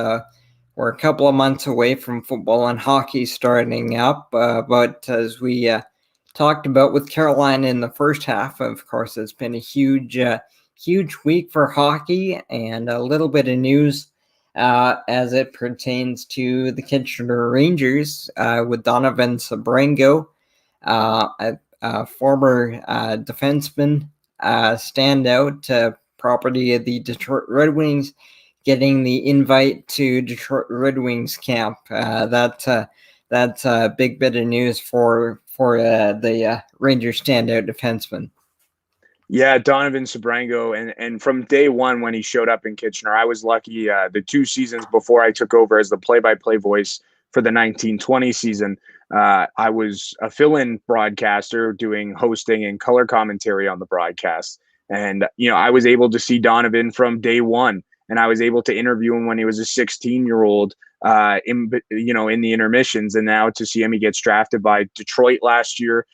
we're a couple of months away from football and hockey starting up. But as we talked about with Carolina in the first half, of course, it's been a huge week for hockey, and a little bit of news as it pertains to the Kitchener Rangers with Donovan Sabrango, a former defenseman, standout, property of the Detroit Red Wings, getting the invite to Detroit Red Wings camp. That's a big bit of news for the Rangers standout defenseman. Yeah, Donovan Sabrango, and from day one when he showed up in Kitchener, I was lucky. The 2 seasons before I took over as the play-by-play voice for the 1920 season, I was a fill-in broadcaster doing hosting and color commentary on the broadcast. And, I was able to see Donovan from day one, and I was able to interview him when he was a 16-year-old in the intermissions. And now to see him, he gets drafted by Detroit last year.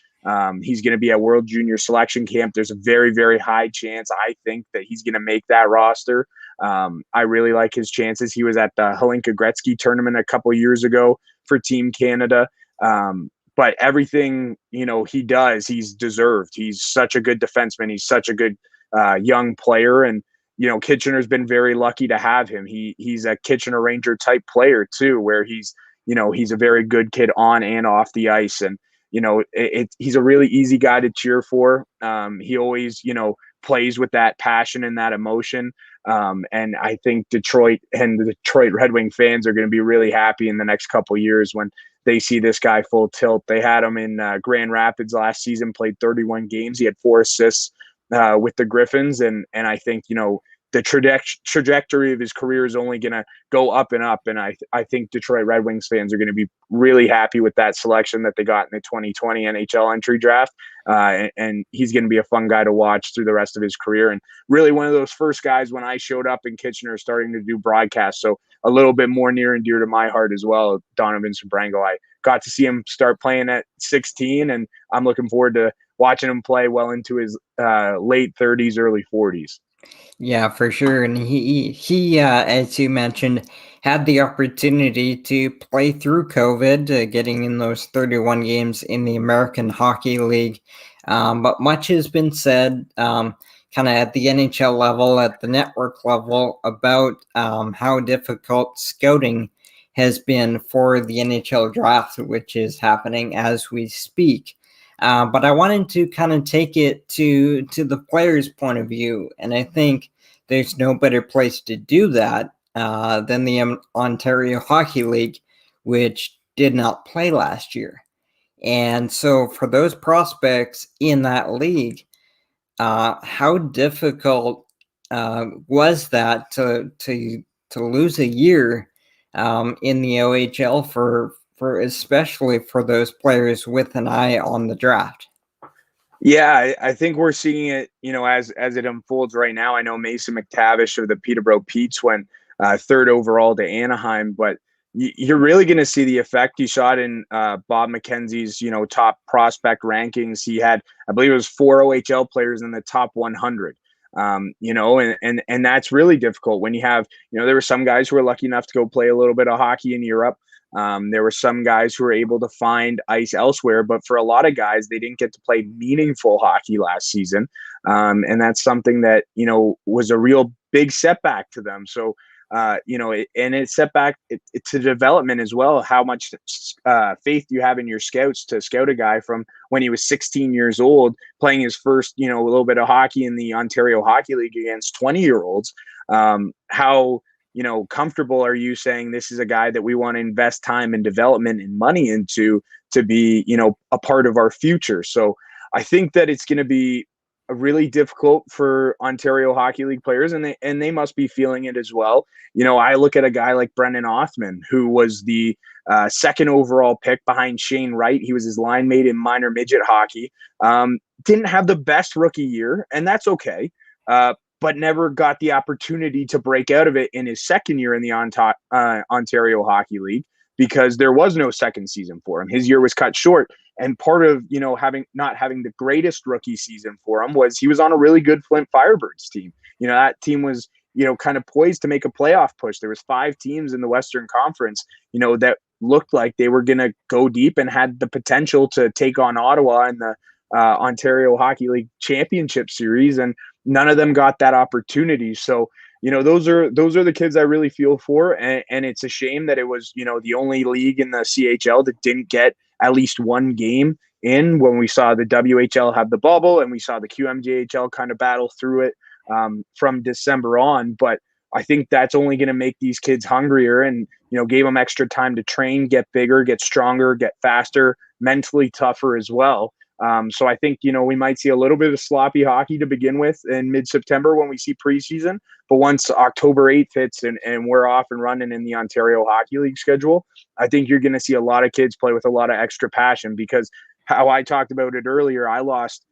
He's going to be at World Junior Selection Camp. There's a very, very high chance, I think, that he's going to make that roster. I really like his chances. He was at the Hlinka Gretzky tournament a couple years ago for Team Canada. But everything, he does, he's deserved. He's such a good defenseman. He's such a good young player. And, Kitchener's been very lucky to have him. He's a Kitchener Ranger type player too, where he's a very good kid on and off the ice. And, he's a really easy guy to cheer for. He always, plays with that passion and that emotion. And I think Detroit and the Detroit Red Wing fans are going to be really happy in the next couple of years when they see this guy full tilt. They had him in Grand Rapids last season, played 31 games. He had 4 assists with the Griffins. And I think, the trajectory of his career is only going to go up and up. And I think Detroit Red Wings fans are going to be really happy with that selection that they got in the 2020 NHL entry draft. And he's going to be a fun guy to watch through the rest of his career. And really one of those first guys when I showed up in Kitchener starting to do broadcasts. So a little bit more near and dear to my heart as well, Donovan Sabrango. I got to see him start playing at 16, and I'm looking forward to watching him play well into his late 30s, early 40s. Yeah, for sure. And he as you mentioned, had the opportunity to play through COVID, getting in those 31 games in the American Hockey League. But much has been said, kind of at the NHL level, at the network level, about how difficult scouting has been for the NHL draft, which is happening as we speak. But I wanted to kind of take it to the player's point of view, and I think there's no better place to do that than the Ontario Hockey League, which did not play last year. And so, for those prospects in that league, how difficult was that to lose a year in the OHL for especially for those players with an eye on the draft? Yeah, I think we're seeing it, as it unfolds right now. I know Mason McTavish of the Peterborough Petes went third overall to Anaheim, but you're really going to see the effect. You saw it in Bob McKenzie's, top prospect rankings. He had, I believe it was 4 OHL players in the top 100. And that's really difficult when you have, there were some guys who were lucky enough to go play a little bit of hockey in Europe. There were some guys who were able to find ice elsewhere, but for a lot of guys, they didn't get to play meaningful hockey last season. And that's something that, was a real big setback to them. So, and it set back to development as well. How much faith do you have in your scouts to scout a guy from when he was 16 years old, playing his first, a little bit of hockey in the Ontario Hockey League against 20-year-olds? How comfortable are you saying this is a guy that we want to invest time and development and money into to be, a part of our future? So I think that it's going to be really difficult for Ontario Hockey League players, and they must be feeling it as well. I look at a guy like Brendan Othman, who was the second overall pick behind Shane Wright. He was his line mate in minor midget hockey. Didn't have the best rookie year, and that's okay. But never got the opportunity to break out of it in his second year in the Ontario Hockey League, because there was no second season for him. His year was cut short. And part of, not having the greatest rookie season for him was he was on a really good Flint Firebirds team. That team was, kind of poised to make a playoff push. There was 5 teams in the Western Conference, that looked like they were going to go deep and had the potential to take on Ottawa in the Ontario Hockey League Championship Series. And none of them got that opportunity. So, those are the kids I really feel for. And it's a shame that it was, the only league in the CHL that didn't get at least one game in, when we saw the WHL have the bubble and we saw the QMJHL kind of battle through it from December on. But I think that's only going to make these kids hungrier and, gave them extra time to train, get bigger, get stronger, get faster, mentally tougher as well. So I think, we might see a little bit of sloppy hockey to begin with in mid-September when we see preseason. But once October 8th hits and we're off and running in the Ontario Hockey League schedule, I think you're going to see a lot of kids play with a lot of extra passion, because how I talked about it earlier, I lost,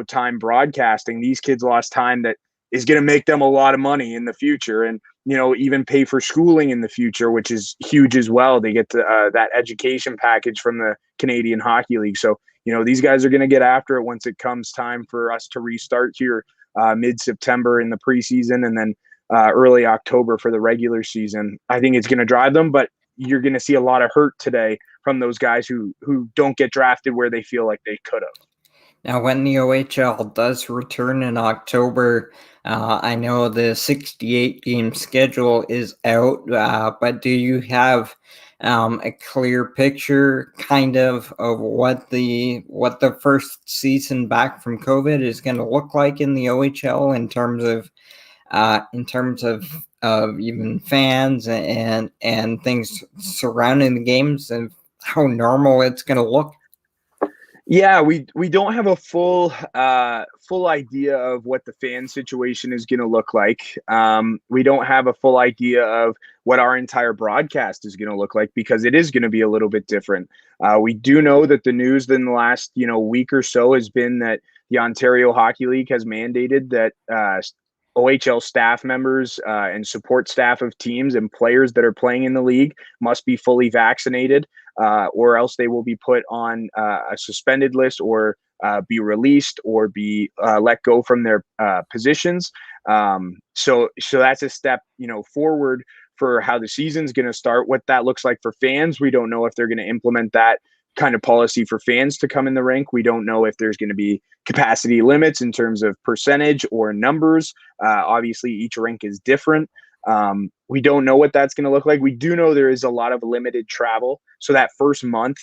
time broadcasting. These kids lost time that is going to make them a lot of money in the future, and, even pay for schooling in the future, which is huge as well. They get that education package from the Canadian Hockey League. So, these guys are going to get after it once it comes time for us to restart here mid-September in the preseason, and then early October for the regular season. I think it's going to drive them, but you're going to see a lot of hurt today from those guys who don't get drafted where they feel like they could have. Now, when the OHL does return in October, I know the 68-game schedule is out, but do you have a clear picture kind of what the first season back from COVID is going to look like in the OHL in terms of even fans and things surrounding the games, and how normal it's going to look? Yeah, we don't have a full idea of what the fan situation is going to look like. We don't have a full idea of what our entire broadcast is going to look like, because it is going to be a little bit different. We do know that the news in the last week or so has been that the Ontario Hockey League has mandated that OHL staff members and support staff of teams and players that are playing in the league must be fully vaccinated, or else they will be put on a suspended list or be released or be let go from their positions. So that's a step, forward for how the season's going to start. What that looks like for fans, we don't know if they're going to implement that kind of policy for fans to come in the rink. We don't know if there's going to be capacity limits in terms of percentage or numbers. Obviously, each rink is different. We don't know what that's going to look like. We do know there is a lot of limited travel. So that first month,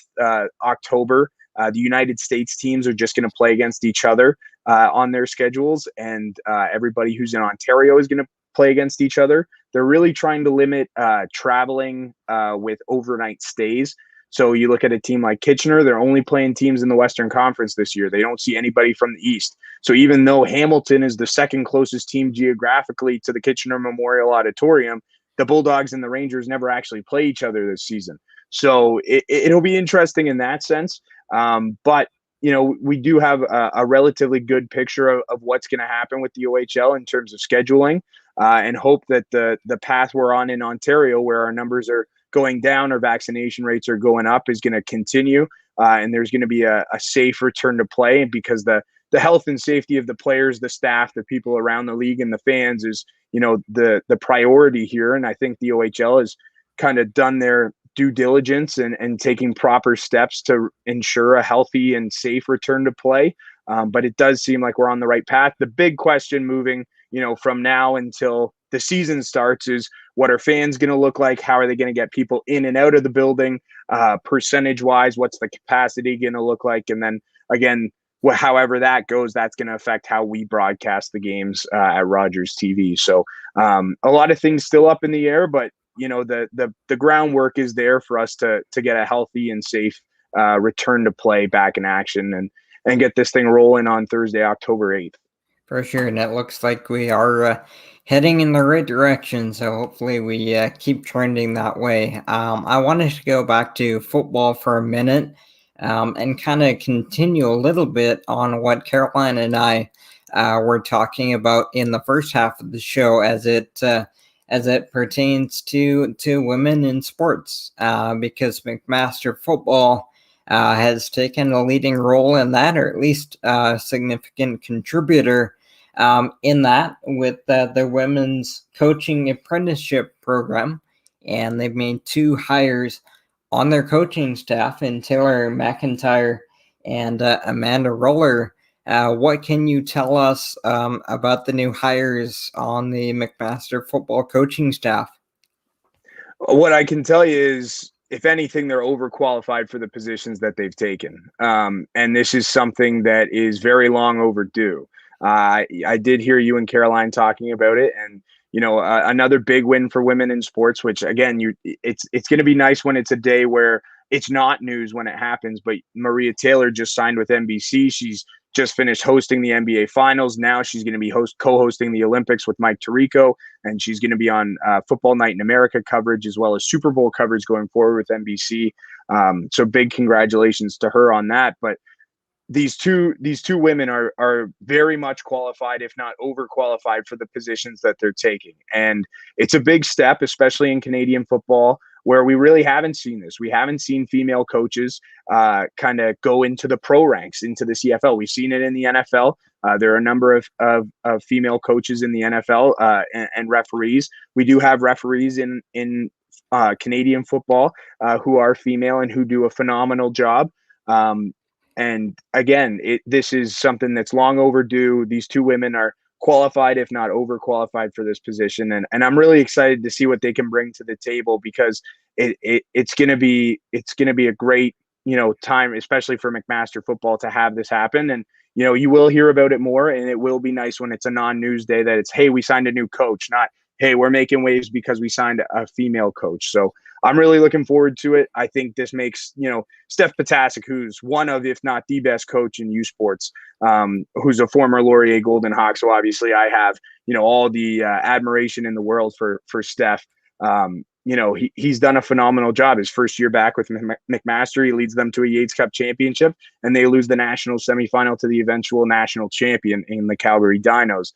October, the United States teams are just going to play against each other on their schedules, and everybody who's in Ontario is going to play against each other. They're really trying to limit traveling with overnight stays. So you look at a team like Kitchener, they're only playing teams in the Western Conference this year. They don't see anybody from the East. So even though Hamilton is the second closest team geographically to the Kitchener Memorial Auditorium, the Bulldogs and the Rangers never actually play each other this season. So it'll be interesting in that sense. But, we do have a relatively good picture of what's going to happen with the OHL in terms of scheduling, and hope that the path we're on in Ontario, where our numbers are going down, our vaccination rates are going up, is going to continue. And there's going to be a safe return to play, because the health and safety of the players, the staff, the people around the league, and the fans is, the priority here. And I think the OHL has kind of done their due diligence and taking proper steps to ensure a healthy and safe return to play. But it does seem like we're on the right path. The big question moving, from now until the season starts is, what are fans going to look like? How are they going to get people in and out of the building? Percentage wise, what's the capacity going to look like? And then again, however that goes, that's going to affect how we broadcast the games at Rogers TV. So a lot of things still up in the air, but the groundwork is there for us to get a healthy and safe return to play back in action and get this thing rolling on Thursday, October 8th. For sure, and it looks like we are heading in the right direction, so hopefully we keep trending that way. I wanted to go back to football for a minute and kind of continue a little bit on what Caroline and I were talking about in the first half of the show as it pertains to women in sports, because McMaster football has taken a leading role in that, or at least a significant contributor in that, with the women's coaching apprenticeship program. And they've made 2 hires on their coaching staff in Taylor McIntyre and Amanda Roller. What can you tell us about the new hires on the McMaster football coaching staff? What I can tell you is, if anything, they're overqualified for the positions that they've taken. And this is something that is very long overdue. I did hear you and Caroline talking about it, and another big win for women in sports, which again, it's going to be nice when it's a day where it's not news when it happens. But Maria Taylor just signed with NBC. She's just finished hosting the NBA Finals. Now she's going to be co-hosting the Olympics with Mike Tirico, and she's going to be on Football Night in America coverage as well as Super Bowl coverage going forward with NBC. So big congratulations to her on that. But these two women are very much qualified, if not overqualified, for the positions that they're taking. And it's a big step, especially in Canadian football, where we really haven't seen this. We haven't seen female coaches kind of go into the pro ranks, into the CFL. We've seen it in the NFL. There are a number of female coaches in the NFL and referees. We do have referees in Canadian football who are female and who do a phenomenal job. And again, this is something that's long overdue. These 2 women are qualified, if not overqualified, for this position. And I'm really excited to see what they can bring to the table, because it's going to be a great, time, especially for McMaster football, to have this happen. And, you will hear about it more, and it will be nice when it's a non-news day that it's, hey, we signed a new coach, not, hey, we're making waves because we signed a female coach. So I'm really looking forward to it. I think this makes, Steph Potasic, who's one of, if not the best coach in U Sports, who's a former Laurier Golden Hawk. So obviously I have, all the admiration in the world for Steph. He's done a phenomenal job. His first year back with McMaster, he leads them to a Yates Cup championship, and they lose the national semifinal to the eventual national champion in the Calgary Dinos.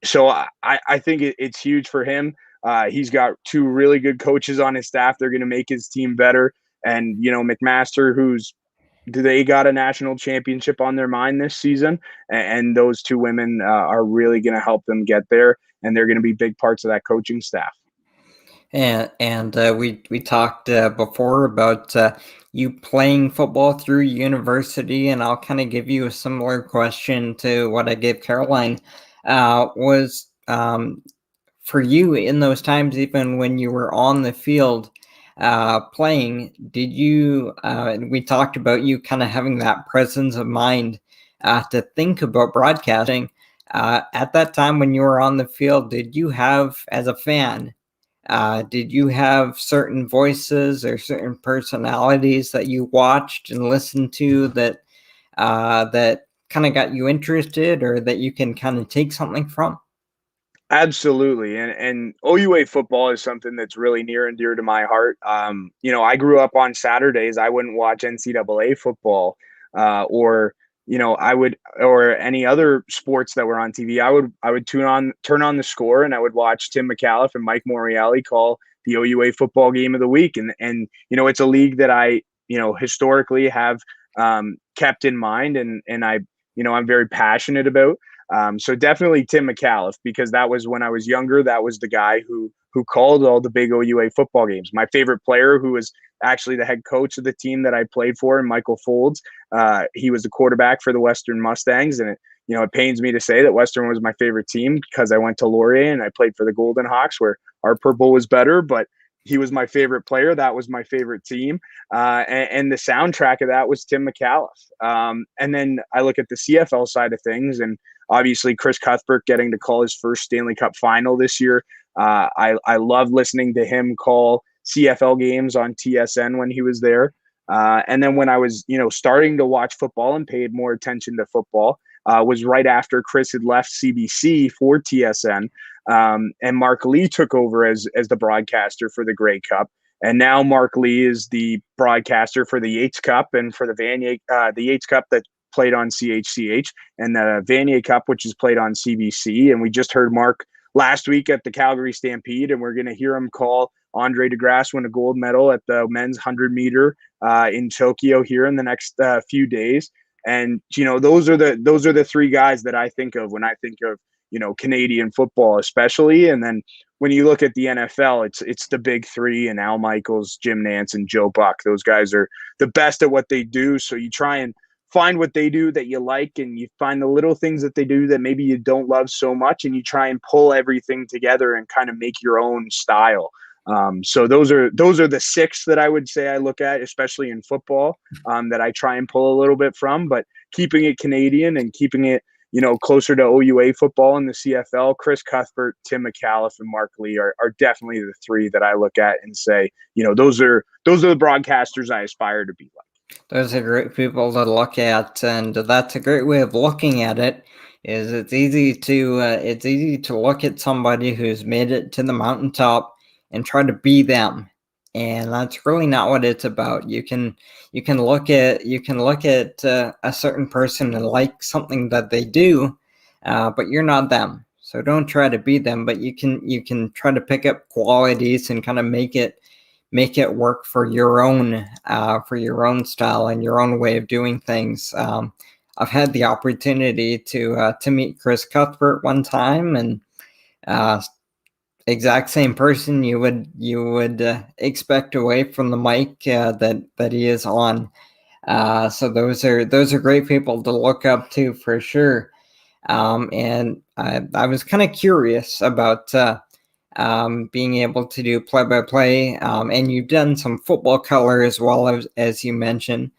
So I think it's huge for him. He's got 2 really good coaches on his staff. They're going to make his team better. And, McMaster, who's they got a national championship on their mind this season, and those two women are really going to help them get there, and they're going to be big parts of that coaching staff. And we talked before about you playing football through university, and I'll kind of give you a similar question to what I gave Caroline. Was for you in those times, even when you were on the field playing, did you? We talked about you kind of having that presence of mind to think about broadcasting. At that time when you were on the field, did you have, as a fan, did you have certain voices or certain personalities that you watched and listened to that that kind of got you interested, or that you can kind of take something from? Absolutely. And OUA football is something that's really near and dear to my heart. I grew up on Saturdays. I wouldn't watch NCAA football or or any other sports that were on TV. I would turn on the score, and I would watch Tim McAuliffe and Mike Morreale call the OUA football game of the week. And it's a league that I, historically have kept in mind, and I'm very passionate about. So definitely Tim McAuliffe, because that was when I was younger. That was the guy who called all the big OUA football games. My favorite player, who was actually the head coach of the team that I played for, Michael Folds, he was the quarterback for the Western Mustangs. And it pains me to say that Western was my favorite team, because I went to Laurier and I played for the Golden Hawks, where our purple was better, but he was my favorite player. That was my favorite team. And the soundtrack of that was Tim McAuliffe. And then I look at the CFL side of things, and obviously Chris Cuthbert getting to call his first Stanley Cup final this year. I love listening to him call CFL games on TSN when he was there. And then when I was, starting to watch football and paid more attention to football, was right after Chris had left CBC for TSN. And Mark Lee took over as the broadcaster for the Grey Cup. And now Mark Lee is the broadcaster for the Yates Cup and for the Yates Cup that played on CHCH, and the Vanier Cup, which is played on CBC. And we just heard Mark last week at the Calgary Stampede, and we're going to hear him call Andre DeGrasse win a gold medal at the men's 100 meter in Tokyo here in the next few days. And those are the three guys that I think of when I think of Canadian football, especially. And then when you look at the NFL, it's the big three, and Al Michaels, Jim Nantz, and Joe Buck. Those guys are the best at what they do. So you try and find what they do that you like, and you find the little things that they do that maybe you don't love so much, and you try and pull everything together and kind of make your own style. So those are the six that I would say I look at, especially in football, that I try and pull a little bit from, but keeping it Canadian and keeping it, closer to OUA football in the CFL. Chris Cuthbert, Tim McAuliffe, and Mark Lee are definitely the three that I look at and say, those are the broadcasters I aspire to be like. Those are great people to look at, and that's a great way of looking at it. It's easy to look at somebody who's made it to the mountaintop and try to be them, and that's really not what it's about. You can look at a certain person and like something that they do, but you're not them. So don't try to be them, but you can try to pick up qualities and kind of make it work for your own style and your own way of doing things. I've had the opportunity to meet Chris Cuthbert one time, and exact same person you would expect away from the mic that he is on. So those are great people to look up to for sure. And I was kind of curious about being able to do play-by-play, and you've done some football color as well, as you mentioned,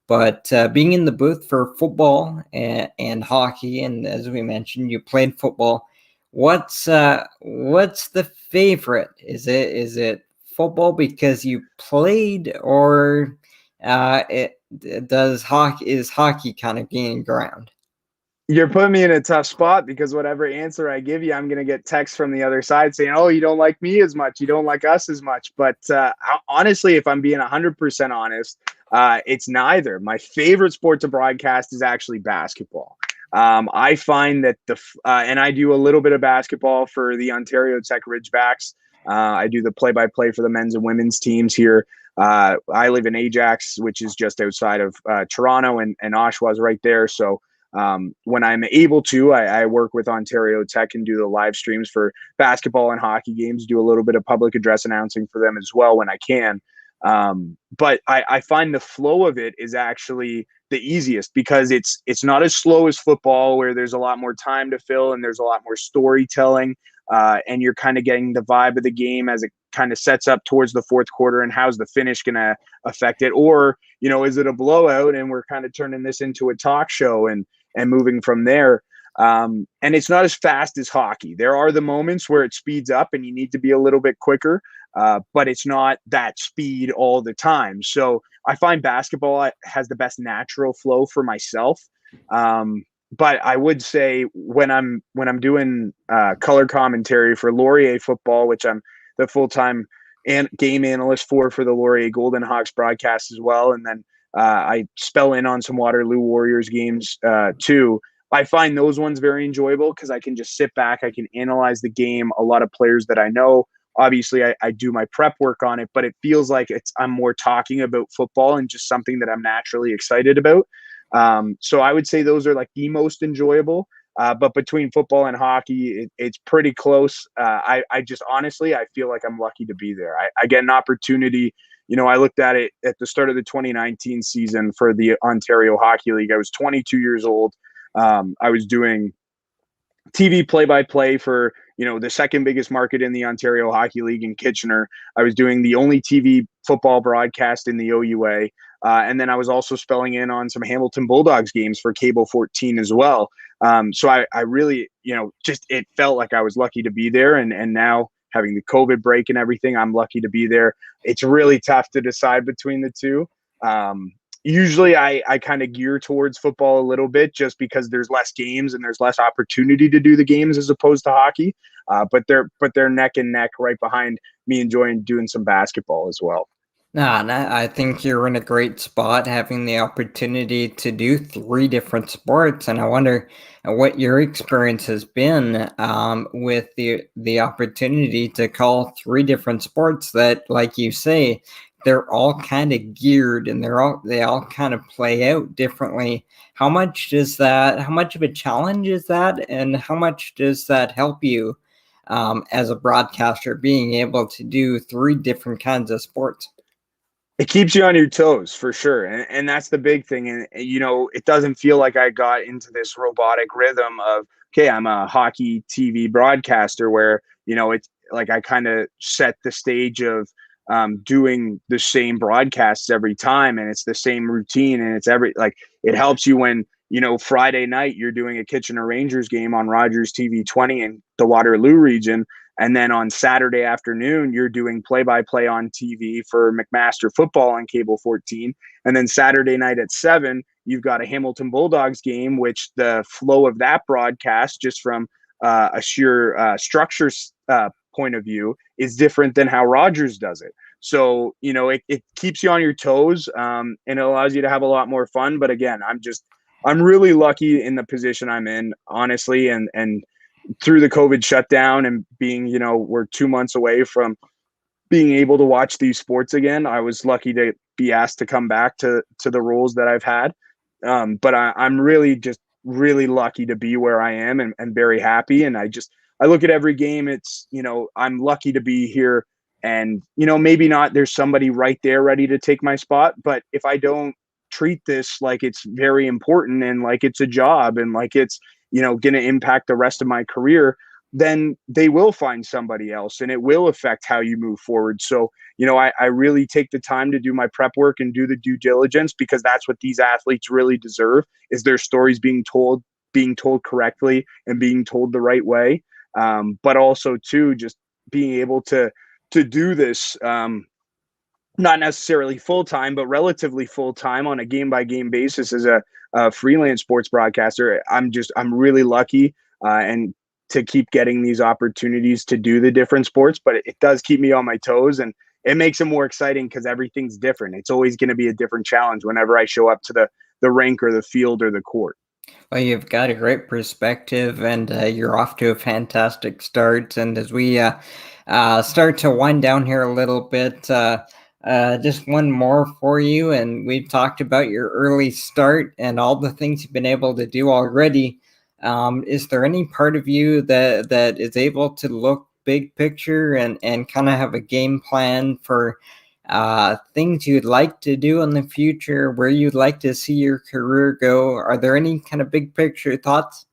but being in the booth for football and hockey, and as we mentioned, you played football. What's the favorite? Is it football because you played, or is hockey kind of gaining ground? You're putting me in a tough spot, because whatever answer I give you, I'm going to get texts from the other side saying, oh, you don't like me as much. You don't like us as much. But honestly, if I'm being 100% honest, it's neither. My favorite sport to broadcast is actually basketball. I find that and I do a little bit of basketball for the Ontario Tech Ridgebacks. I do the play-by-play for the men's and women's teams here. I live in Ajax, which is just outside of Toronto, and Oshawa's right there. So when I'm able to, I work with Ontario Tech and do the live streams for basketball and hockey games, do a little bit of public address announcing for them as well when I can. But I find the flow of it is actually the easiest because it's not as slow as football, where there's a lot more time to fill and there's a lot more storytelling, and you're kind of getting the vibe of the game as it kind of sets up towards the fourth quarter, and how's the finish going to affect it? Or, is it a blowout and we're kind of turning this into a talk show and moving from there? And it's not as fast as hockey. There are the moments where it speeds up and you need to be a little bit quicker, but it's not that speed all the time. So I find basketball has the best natural flow for myself. But I would say when I'm doing color commentary for Laurier football, which I'm the full-time game analyst for the Laurier Golden Hawks broadcast as well, and then I spell in on some Waterloo Warriors games too. I find those ones very enjoyable because I can just sit back, I can analyze the game, a lot of players that I know. Obviously, I do my prep work on it, but it feels like I'm more talking about football and just something that I'm naturally excited about. So I would say those are like the most enjoyable. But between football and hockey, it's pretty close. I just honestly, I feel like I'm lucky to be there. I get an opportunity. I looked at it at the start of the 2019 season for the Ontario Hockey League. I was 22 years old. I was doing TV play-by-play for, the second biggest market in the Ontario Hockey League in Kitchener. I was doing the only TV football broadcast in the OUA. And then I was also spelling in on some Hamilton Bulldogs games for Cable 14 as well. So I really, just it felt like I was lucky to be there. And now having the COVID break and everything, I'm lucky to be there. It's really tough to decide between the two. Usually I kind of gear towards football a little bit just because there's less games and there's less opportunity to do the games as opposed to hockey. But they're neck and neck right behind me enjoying doing some basketball as well. No, I think you're in a great spot having the opportunity to do 3 different sports. And I wonder what your experience has been with the opportunity to call 3 different sports that, like you say, they're all kind of geared and they all kind of play out differently. How much of a challenge is that? And how much does that help you as a broadcaster, being able to do 3 different kinds of sports? It keeps you on your toes for sure. And that's the big thing. And, it doesn't feel like I got into this robotic rhythm of, okay, I'm a hockey TV broadcaster where, it's like I kind of set the stage of doing the same broadcasts every time. And it's the same routine. And it's it helps you when, Friday night you're doing a Kitchener Rangers game on Rogers TV 20 in the Waterloo region. And then on Saturday afternoon, you're doing play-by-play on TV for McMaster football on Cable 14. And then Saturday night at 7, you've got a Hamilton Bulldogs game, which the flow of that broadcast, just from a sheer structure point of view, is different than how Rogers does it. So, it keeps you on your toes and it allows you to have a lot more fun. But again, I'm really lucky in the position I'm in, honestly, and through the COVID shutdown and being, we're 2 months away from being able to watch these sports again. I was lucky to be asked to come back to the roles that I've had. But I'm really just really lucky to be where I am and very happy. And I look at every game. It's, I'm lucky to be here and, maybe not, there's somebody right there ready to take my spot. But if I don't treat this like it's very important and like it's a job and like it's, going to impact the rest of my career, then they will find somebody else and it will affect how you move forward. So, I really take the time to do my prep work and do the due diligence because that's what these athletes really deserve, is their stories being told correctly and being told the right way. But also too, just being able to do this, not necessarily full-time, but relatively full-time on a game-by-game basis as a freelance sports broadcaster. I'm really lucky and to keep getting these opportunities to do the different sports, but it does keep me on my toes and it makes it more exciting because everything's different. It's always going to be a different challenge whenever I show up to the rink or the field or the court. Well, you've got a great perspective and you're off to a fantastic start. And as we start to wind down here a little bit, just one more for you, and we've talked about your early start and all the things you've been able to do already. Is there any part of you that is able to look big picture and kind of have a game plan for things you'd like to do in the future, where you'd like to see your career go? Are there any kind of big picture thoughts?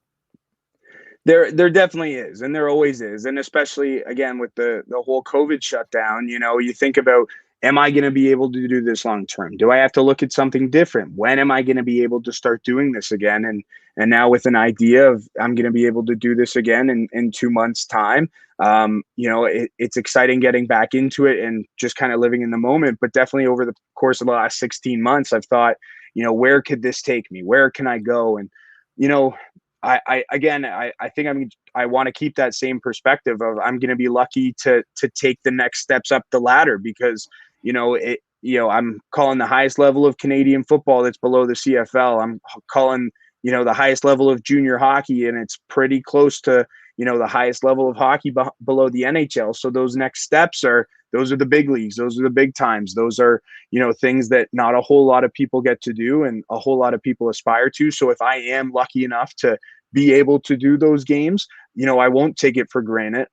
There definitely is, and there always is, and especially again with the whole COVID shutdown. You think about, am I going to be able to do this long term? Do I have to look at something different? When am I going to be able to start doing this again? And now with an idea of I'm going to be able to do this again in 2 months' time. It's exciting getting back into it and just kind of living in the moment. But definitely over the course of the last 16 months, I've thought, where could this take me? Where can I go? And I think I want to keep that same perspective of I'm going to be lucky to take the next steps up the ladder, because I'm calling the highest level of Canadian football that's below the CFL. I'm calling the highest level of junior hockey, and it's pretty close to the highest level of hockey below the NHL. So those next steps those are the big leagues. Those are the big times. Those are, things that not a whole lot of people get to do and a whole lot of people aspire to. So if I am lucky enough to be able to do those games, I won't take it for granted.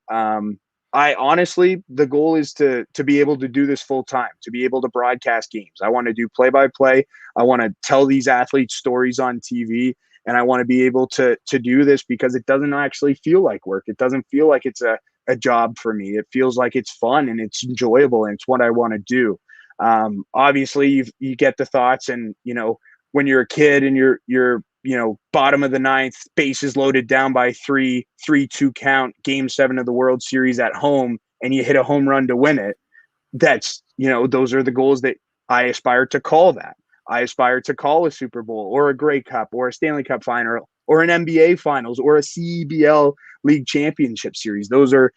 I honestly, the goal is to be able to do this full time, to be able to broadcast games. I want to do play-by-play. I want to tell these athletes stories on TV. And I want to be able to do this because it doesn't actually feel like work. It doesn't feel like it's a job for me. It feels like it's fun and it's enjoyable and it's what I want to do. Obviously, you get the thoughts, and when you're a kid and you're bottom of the ninth, bases loaded down by 3-2 count, Game 7 of the World Series at home, and you hit a home run to win it. That's those are the goals that I aspire to call that. I aspire to call a Super Bowl or a Grey Cup or a Stanley Cup final or an NBA Finals or a CEBL League Championship Series. Those are,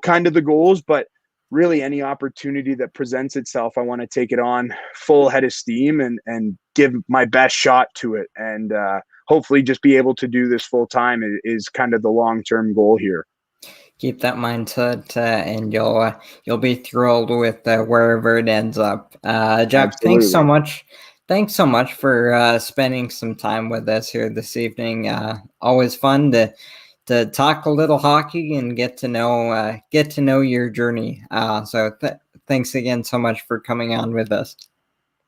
kind of the goals, but really any opportunity that presents itself, I want to take it on full head of steam and give my best shot to it. And hopefully just be able to do this full time is kind of the long-term goal here. Keep that mindset, and you'll be thrilled with wherever it ends up. Jack, Absolutely. thanks so much. Thanks so much for spending some time with us here this evening. Always fun to talk a little hockey and get to know your journey. So thanks again so much for coming on with us.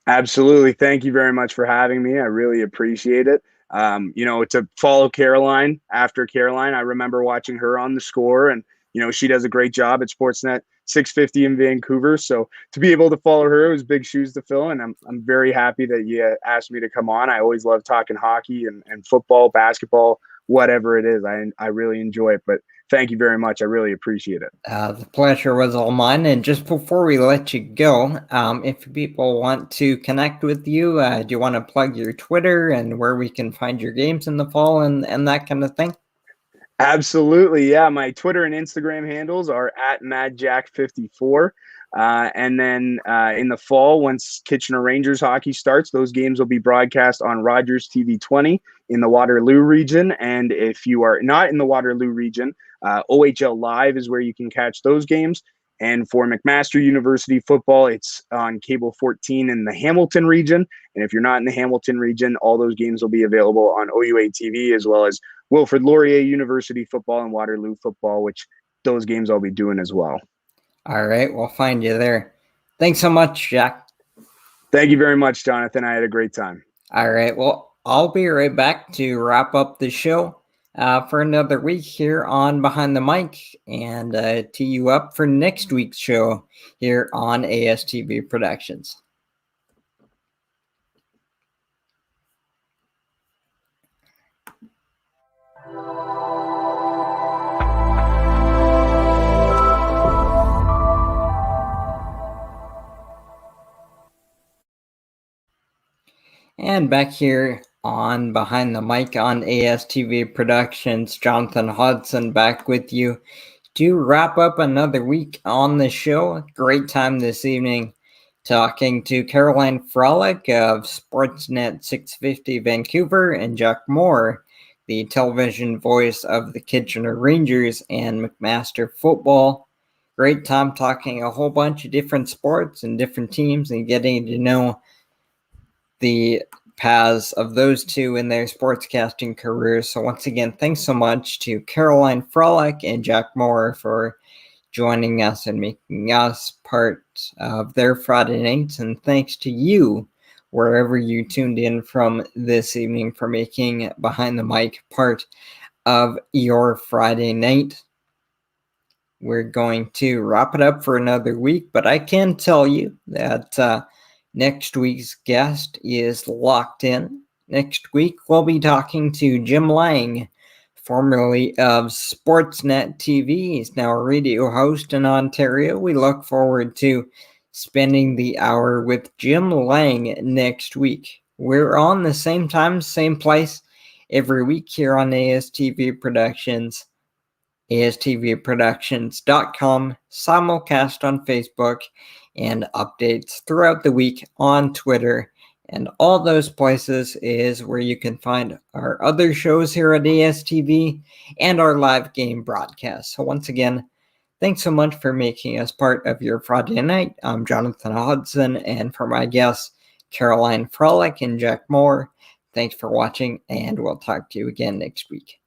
Absolutely. Thank you very much for having me. I really appreciate it. To follow Caroline after Caroline, I remember watching her on The Score, and she does a great job at Sportsnet 650 in Vancouver. So to be able to follow her, it was big shoes to fill, and I'm very happy that you asked me to come on. I always love talking hockey and football, basketball, whatever it is. I really enjoy it. But thank you very much. I really appreciate it. The pleasure was all mine. And just before we let you go, if people want to connect with you, do you want to plug your Twitter and where we can find your games in the fall and that kind of thing? Absolutely. Yeah. My Twitter and Instagram handles are @MadJack54. And then in the fall, once Kitchener Rangers hockey starts, those games will be broadcast on Rogers TV 20 in the Waterloo region. And if you are not in the Waterloo region, OHL Live is where you can catch those games. And for McMaster University football, it's on Cable 14 in the Hamilton region. And if you're not in the Hamilton region, all those games will be available on OUA TV, as well as Wilfred Laurier University football and Waterloo football, which those games I'll be doing as well. All right, we'll find you there. Thanks so much, Jack. Thank you very much, Jonathan. I had a great time. All right, well, I'll be right back to wrap up the show for another week here on Behind the Mic, and tee you up for next week's show here on ASTV Productions. And back here on Behind the Mic on ASTV Productions, Jonathan Hodgson back with you to wrap up another week on the show. Great time this evening talking to Caroline Frolic of Sportsnet 650 Vancouver and Jack Moore, the television voice of the Kitchener Rangers and McMaster football. great time talking a whole bunch of different sports and different teams and getting to know the paths of those two in their sportscasting careers. So once again, thanks so much to Caroline Frolic and Jack Moore for joining us and making us part of their Friday nights. And thanks to you, wherever you tuned in from this evening, for making Behind the Mic part of your Friday night. We're going to wrap it up for another week, but I can tell you that next week's guest is locked in. Next week, we'll be talking to Jim Lang, formerly of Sportsnet TV. He's now a radio host in Ontario. We look forward to spending the hour with Jim Lang next week. We're on the same time, same place every week here on ASTV Productions. ASTVProductions.com, simulcast on Facebook, and updates throughout the week on Twitter. And all those places is where you can find our other shows here at ASTV and our live game broadcast. So once again, thanks so much for making us part of your Friday night. I'm Jonathan Hodgson, and for my guests, Caroline Frolic and Jack Moore, thanks for watching, and we'll talk to you again next week.